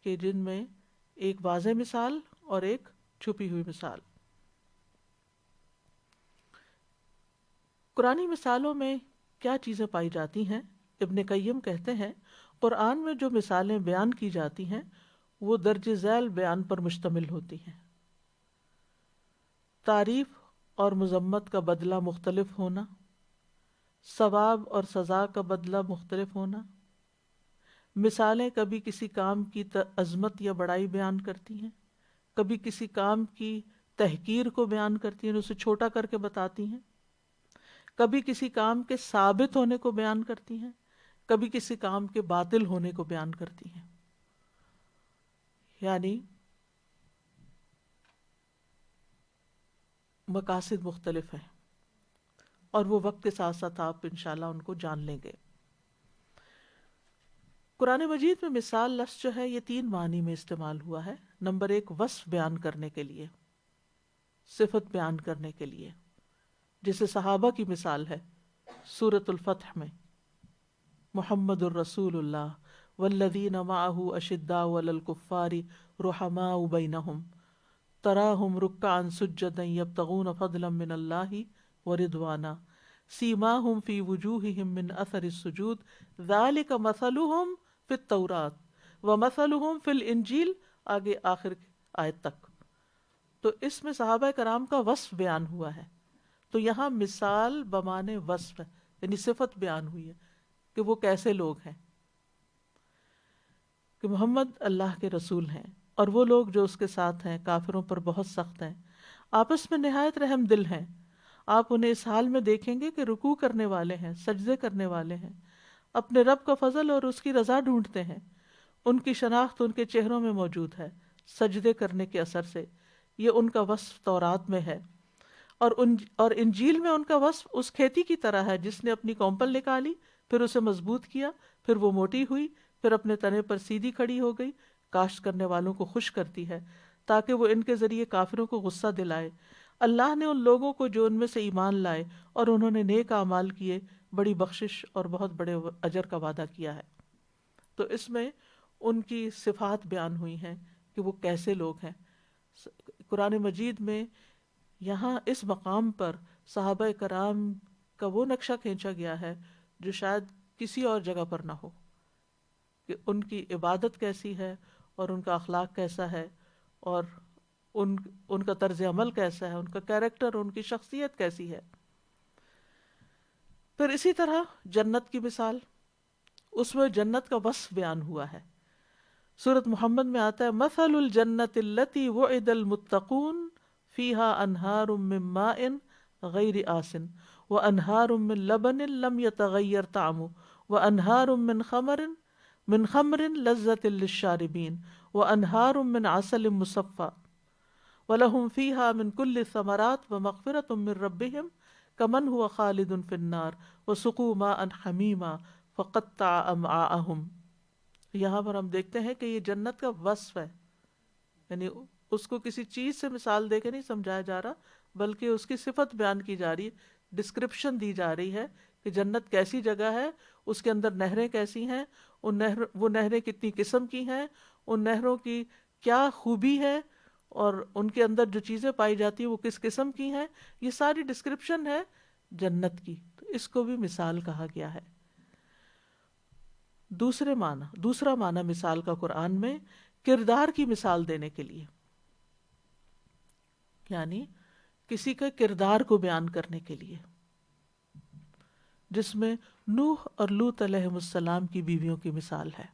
کہ جن میں ایک واضح مثال اور ایک چھپی ہوئی مثال۔ قرآنی مثالوں میں کیا چیزیں پائی جاتی ہیں؟ ابن قیم کہتے ہیں قرآن میں جو مثالیں بیان کی جاتی ہیں وہ درج ذیل بیان پر مشتمل ہوتی ہیں۔ تعریف اور مذمت کا بدلہ مختلف ہونا، ثواب اور سزا کا بدلہ مختلف ہونا، مثالیں کبھی کسی کام کی عظمت یا بڑائی بیان کرتی ہیں، کبھی کسی کام کی تحقیر کو بیان کرتی ہیں، اسے چھوٹا کر کے بتاتی ہیں، کبھی کسی کام کے ثابت ہونے کو بیان کرتی ہیں، کبھی کسی کام کے باطل ہونے کو بیان کرتی ہیں۔ یعنی مقاصد مختلف ہیں، اور وہ وقت کے ساتھ ساتھ آپ انشاءاللہ ان کو جان لیں گے۔ قرآن مجید میں مثال لفظ جو ہے یہ 3 معنی میں استعمال ہوا ہے۔ نمبر 1 وصف بیان کرنے کے لیے، صفت بیان کرنے کے لیے، جیسے صحابہ کی مثال ہے سورۃ الفتح میں، محمد الرسول اللہ والذین معہ اشداء علی الکفار رحماء بینہم تراہم رکعا سجدا یبتغون فضلا من اللہ ورضوانا سیماہم فی وجوہہم من اثر السجود ذالک مثلہم فی التوراۃ ومثلہم فی الانجیل، آگے آخر آیت تک۔ تو اس میں صحابہ کرام کا وصف بیان ہوا ہے، تو یہاں مثال بمانے وصف ہے، یعنی صفت بیان ہوئی ہے کہ وہ کیسے لوگ ہیں، کہ محمد اللہ کے رسول ہیں اور وہ لوگ جو اس کے ساتھ ہیں کافروں پر بہت سخت ہیں، آپس میں نہایت رحم دل ہیں۔ آپ انہیں اس حال میں دیکھیں گے کہ رکوع کرنے والے ہیں، سجدے کرنے والے ہیں، اپنے رب کا فضل اور اس کی رضا ڈھونڈتے ہیں، ان کی شناخت ان کے چہروں میں موجود ہے سجدے کرنے کے اثر سے، یہ ان کا وصف تورات میں ہے، اور انجیل میں ان کا وصف اس کھیتی کی طرح ہے جس نے اپنی کونپل نکالی، پھر اسے مضبوط کیا، پھر وہ موٹی ہوئی، پھر اپنے تنے پر سیدھی کھڑی ہو گئی، کاشت کرنے والوں کو خوش کرتی ہے تاکہ وہ ان کے ذریعے کافروں کو غصہ دلائے۔ اللہ نے ان لوگوں کو جو ان میں سے ایمان لائے اور انہوں نے نیک اعمال کیے بڑی بخشش اور بہت بڑے اجر کا وعدہ کیا ہے۔ تو اس میں ان کی صفات بیان ہوئی ہیں کہ وہ کیسے لوگ ہیں۔ قرآن مجید میں یہاں اس مقام پر صحابہ کرام کا وہ نقشہ کھینچا گیا ہے جو شاید کسی اور جگہ پر نہ ہو، کہ ان کی عبادت کیسی ہے اور ان کا اخلاق کیسا ہے اور ان کا طرز عمل کیسا ہے، ان کا کیریکٹر، ان کی شخصیت کیسی ہے۔ پھر اسی طرح جنت کی مثال، اس میں جنت کا وصف بیان ہوا ہے۔ سورۃ محمد میں آتا ہے مثل الجنت التی وعد المتقون فیہا انہار من ماء غیر آسن وانہار من لبن لم یتغیر طعمہ وانہار من خمر لذۃ للشاربین وانہار من عسل مصفى ولہم فیہا من کل الثمرات ومغفرۃ من ربہم کمن ہوا خالد فی النار وسقوا ماء حمیما فقطع امعاءہم. یہاں پر ہم دیکھتے ہیں کہ یہ جنت کا وصف ہے، یعنی اس کو کسی چیز سے مثال دے کے نہیں سمجھایا جا رہا، بلکہ اس کی صفت بیان کی جا رہی ہے، ڈسکرپشن دی جا رہی ہے کہ جنت کیسی جگہ ہے، اس کے اندر نہریں کیسی ہیں، وہ نہریں کتنی قسم کی ہیں، ان نہروں کی کیا خوبی ہے، اور ان کے اندر جو چیزیں پائی جاتی ہیں وہ کس قسم کی ہیں. یہ ساری ڈسکرپشن ہے جنت کی، تو اس کو بھی مثال کہا گیا ہے. دوسرا معنی مثال کا قرآن میں کردار کی مثال دینے کے لیے، یعنی کسی کے کردار کو بیان کرنے کے لیے، جس میں نوح اور لوط علیہ السلام کی بیویوں کی مثال ہے.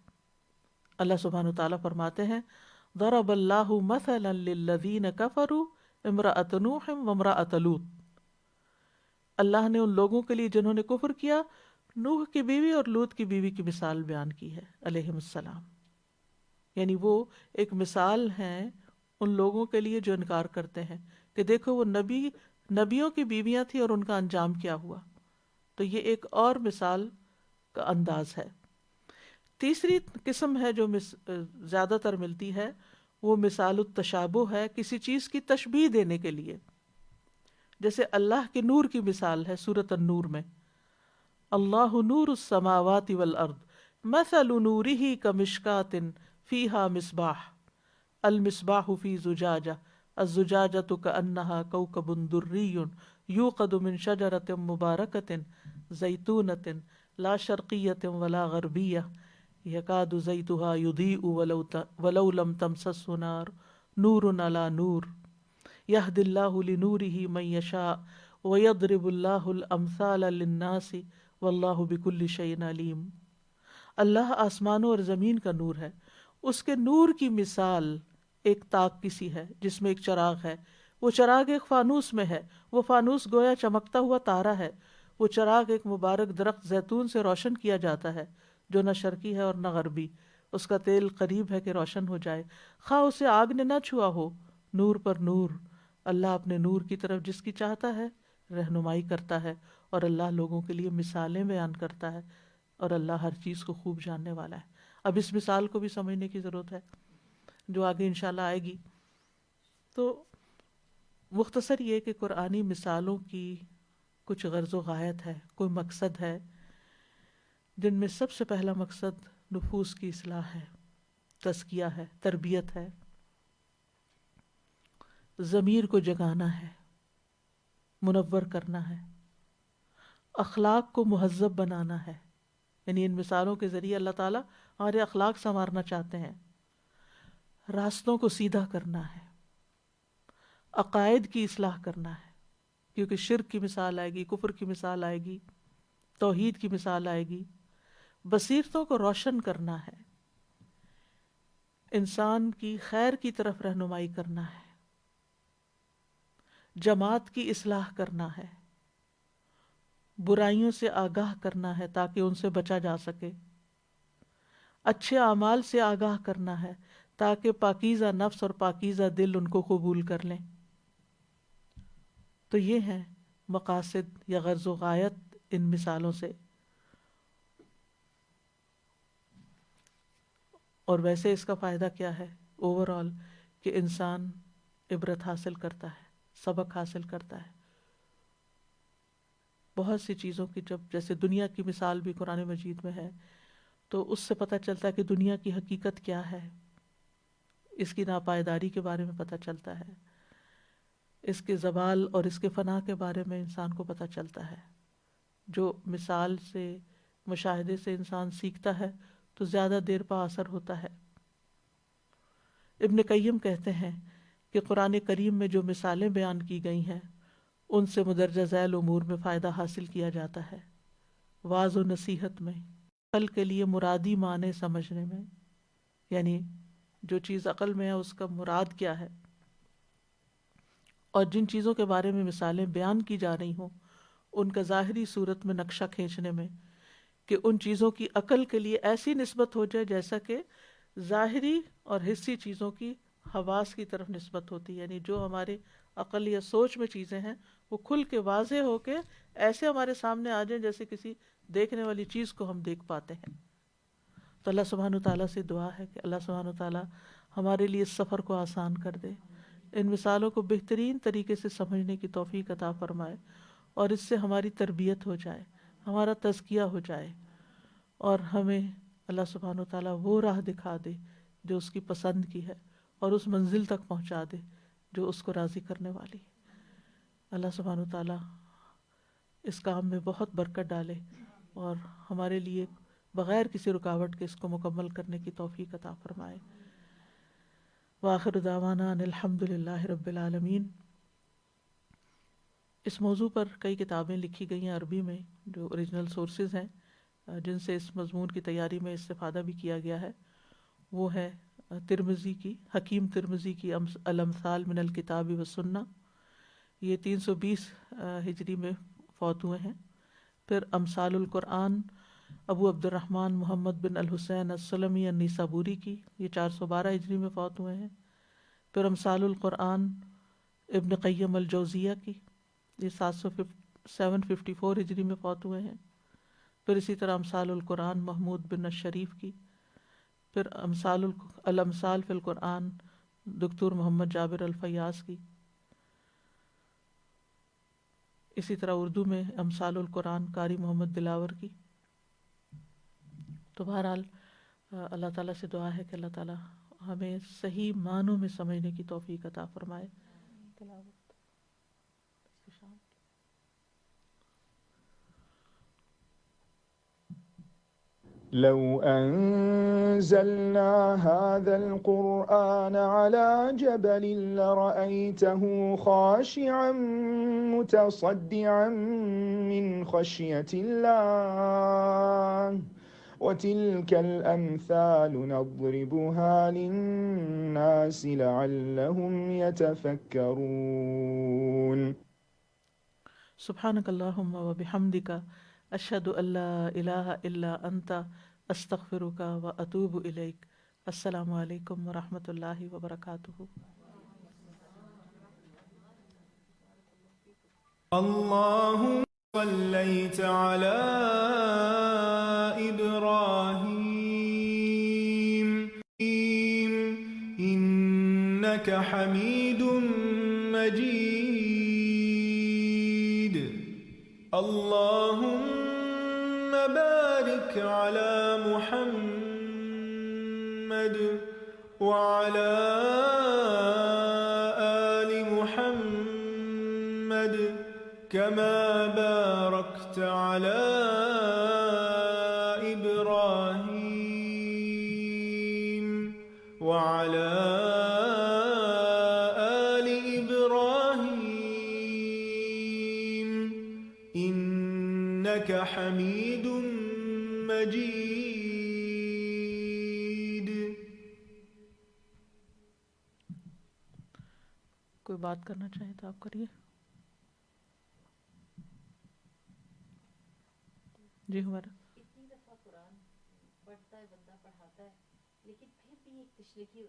اللہ سبحانہ وتعالیٰ فرماتے ہیں ضرب اللہ مثلا للذین کفروا امرأۃ نوح وامرأۃ لوط. اللہ نے ان لوگوں کے لیے جنہوں نے کفر کیا نوح کی بیوی اور لوط کی بیوی کی مثال بیان کی ہے علیہم السلام. یعنی وہ ایک مثال ہیں ان لوگوں کے لیے جو انکار کرتے ہیں کہ دیکھو وہ نبیوں کی بیویاں تھیں اور ان کا انجام کیا ہوا. تو یہ ایک اور مثال کا انداز ہے. تیسری قسم ہے جو زیادہ تر ملتی ہے وہ مثال التشابہ ہے، کسی چیز کی تشبیہ دینے کے لیے. جیسے اللہ کے نور کی مثال ہے سورۃ النور میں، اللہ نور السماوات والارض مثل نورہ کمشکاۃ فیہا مصباح المصباح فی زجاجہ الزجاجۃ کأنہا کوکب دری یوقد من شجرۃ مبارکۃ زیتونۃ لا شرقیۃ ولا غربیہ یکاد زیتها یضیء ولو لم تمسسہ نار نور علی نور یہدی اللہ لنورہ من یشاء ویضرب اللہ الامثال للناس واللہ بکل شیء علیم. اللہ آسمانوں اور زمین کا نور ہے، اس کے نور کی مثال ایک تاک کی سی ہے جس میں ایک چراغ ہے. وہ چراغ ایک فانوس میں ہے، وہ فانوس گویا چمکتا ہوا تارا ہے. وہ چراغ ایک مبارک درخت زیتون سے روشن کیا جاتا ہے جو نہ شرقی ہے اور نہ غربی. اس کا تیل قریب ہے کہ روشن ہو جائے، خواہ اسے آگ نے نہ چھوا ہو. نور پر نور. اللہ اپنے نور کی طرف جس کی چاہتا ہے رہنمائی کرتا ہے، اور اللہ لوگوں کے لیے مثالیں بیان کرتا ہے، اور اللہ ہر چیز کو خوب جاننے والا ہے. اب اس مثال کو بھی سمجھنے کی ضرورت ہے جو آگے انشاءاللہ آئے گی. تو مختصر یہ کہ قرآنی مثالوں کی کچھ غرض و غایت ہے، کوئی مقصد ہے، جن میں سب سے پہلا مقصد نفوس کی اصلاح ہے، تزکیہ ہے، تربیت ہے، ضمیر کو جگانا ہے، منور کرنا ہے، اخلاق کو مہذب بنانا ہے. یعنی ان مثالوں کے ذریعے اللہ تعالیٰ ہمارے اخلاق سنوارنا چاہتے ہیں، راستوں کو سیدھا کرنا ہے، عقائد کی اصلاح کرنا ہے، کیونکہ شرک کی مثال آئے گی، کفر کی مثال آئے گی، توحید کی مثال آئے گی. بصیرتوں کو روشن کرنا ہے، انسان کی خیر کی طرف رہنمائی کرنا ہے، جماعت کی اصلاح کرنا ہے، برائیوں سے آگاہ کرنا ہے تاکہ ان سے بچا جا سکے، اچھے اعمال سے آگاہ کرنا ہے تاکہ پاکیزہ نفس اور پاکیزہ دل ان کو قبول کر لیں. تو یہ ہیں مقاصد یا غرض و غایت ان مثالوں سے. اور ویسے اس کا فائدہ کیا ہے اوور آل کہ انسان عبرت حاصل کرتا ہے، سبق حاصل کرتا ہے. بہت سی چیزوں کی جیسے دنیا کی مثال بھی قرآن مجید میں ہے تو اس سے پتہ چلتا ہے کہ دنیا کی حقیقت کیا ہے، اس کی ناپائیداری کے بارے میں پتہ چلتا ہے، اس کے زوال اور اس کے فنا کے بارے میں انسان کو پتہ چلتا ہے. جو مثال سے، مشاہدے سے انسان سیکھتا ہے تو زیادہ دیر پا اثر ہوتا ہے. ابن قیم کہتے ہیں کہ قرآن کریم میں جو مثالیں بیان کی گئی ہیں ان سے مدرجہ ذیل امور میں فائدہ حاصل کیا جاتا ہے، واعظ و نصیحت میں، عقل کے لیے مرادی معنی سمجھنے میں، یعنی جو چیز عقل میں ہے اس کا مراد کیا ہے، اور جن چیزوں کے بارے میں مثالیں بیان کی جا رہی ہوں ان کا ظاہری صورت میں نقشہ کھینچنے میں کہ ان چیزوں کی عقل کے لیے ایسی نسبت ہو جائے جیسا کہ ظاہری اور حسی چیزوں کی حواس کی طرف نسبت ہوتی ہے. یعنی جو ہمارے عقل یا سوچ میں چیزیں ہیں وہ کھل کے واضح ہو کے ایسے ہمارے سامنے آ جائیں جیسے کسی دیکھنے والی چیز کو ہم دیکھ پاتے ہیں. تو اللہ سبحانہ تعالیٰ سے دعا ہے کہ اللہ سبحانہ تعالیٰ ہمارے لیے اس سفر کو آسان کر دے، ان مثالوں کو بہترین طریقے سے سمجھنے کی توفیق عطا فرمائے، اور اس سے ہماری تربیت ہو جائے، ہمارا تزکیہ ہو جائے، اور ہمیں اللہ سبحانہ تعالیٰ وہ راہ دکھا دے جو اس کی پسند کی ہے، اور اس منزل تک پہنچا دے جو اس کو راضی کرنے والی ہے. اللہ سبحانہ تعالیٰ اس کام میں بہت برکت ڈالے اور ہمارے لیے بغیر کسی رکاوٹ کے اس کو مکمل کرنے کی توفیق عطا فرمائے. وآخر دعوانا ان الحمد للہ رب العالمین. اس موضوع پر کئی کتابیں لکھی گئی ہیں عربی میں جو اوریجنل سورسز ہیں جن سے اس مضمون کی تیاری میں استفادہ بھی کیا گیا ہے. وہ ہے ترمذی کی، حکیم ترمذی کی الامثال من الکتاب والسنہ، یہ 320 ہجری میں فوت ہوئے ہیں. پھر امثال القرآن ابو عبد الرحمن محمد بن الحسین السلمی النیسابوری کی، یہ 412 ہجری میں فوت ہوئے ہیں. پھر امثال القرآن ابن قیم الجوزیہ کی، یہ 754 ہجری میں فوت ہوئے ہیں. پھر اسی طرح امثال القرآن محمود بن الشریف کی. پھر الامثال فی القرآن دکتور محمد جابر الفیاض کی. اسی طرح اردو میں امثال القرآن قاری محمد دلاور کی. تو بہرحال اللہ تعالیٰ سے دعا ہے کہ اللہ تعالیٰ ہمیں صحیح معنوں میں سمجھنے کی توفیق عطا فرمائے. لو أنزلنا هذا القرآن على جبل لرأيته خاشعا متصدعا من خشية الله وتلك الأمثال نضربها للناس لعلهم يتفكرون. سبحانک اللہم وبحمدک اشہد ان لا الہ الا انت استغفرک واتوب الیک. السلام علیکم ورحمۃ اللہ وبرکاتہ. اللهم صليت على إبراهيم إنك حميد مجيد. اللهم بارك على محمد وعلى آل محمد كما باركت على إبراهيم وعلى آل إبراهيم إنك حميد مجيد. کوئی بات کرنا چاہے تو آپ کریے. جی ہمارا اتنی دفعہ قرآن پڑھتا ہے بندہ، پڑھاتا ہے، لیکن پھر بھی ایک تشریحی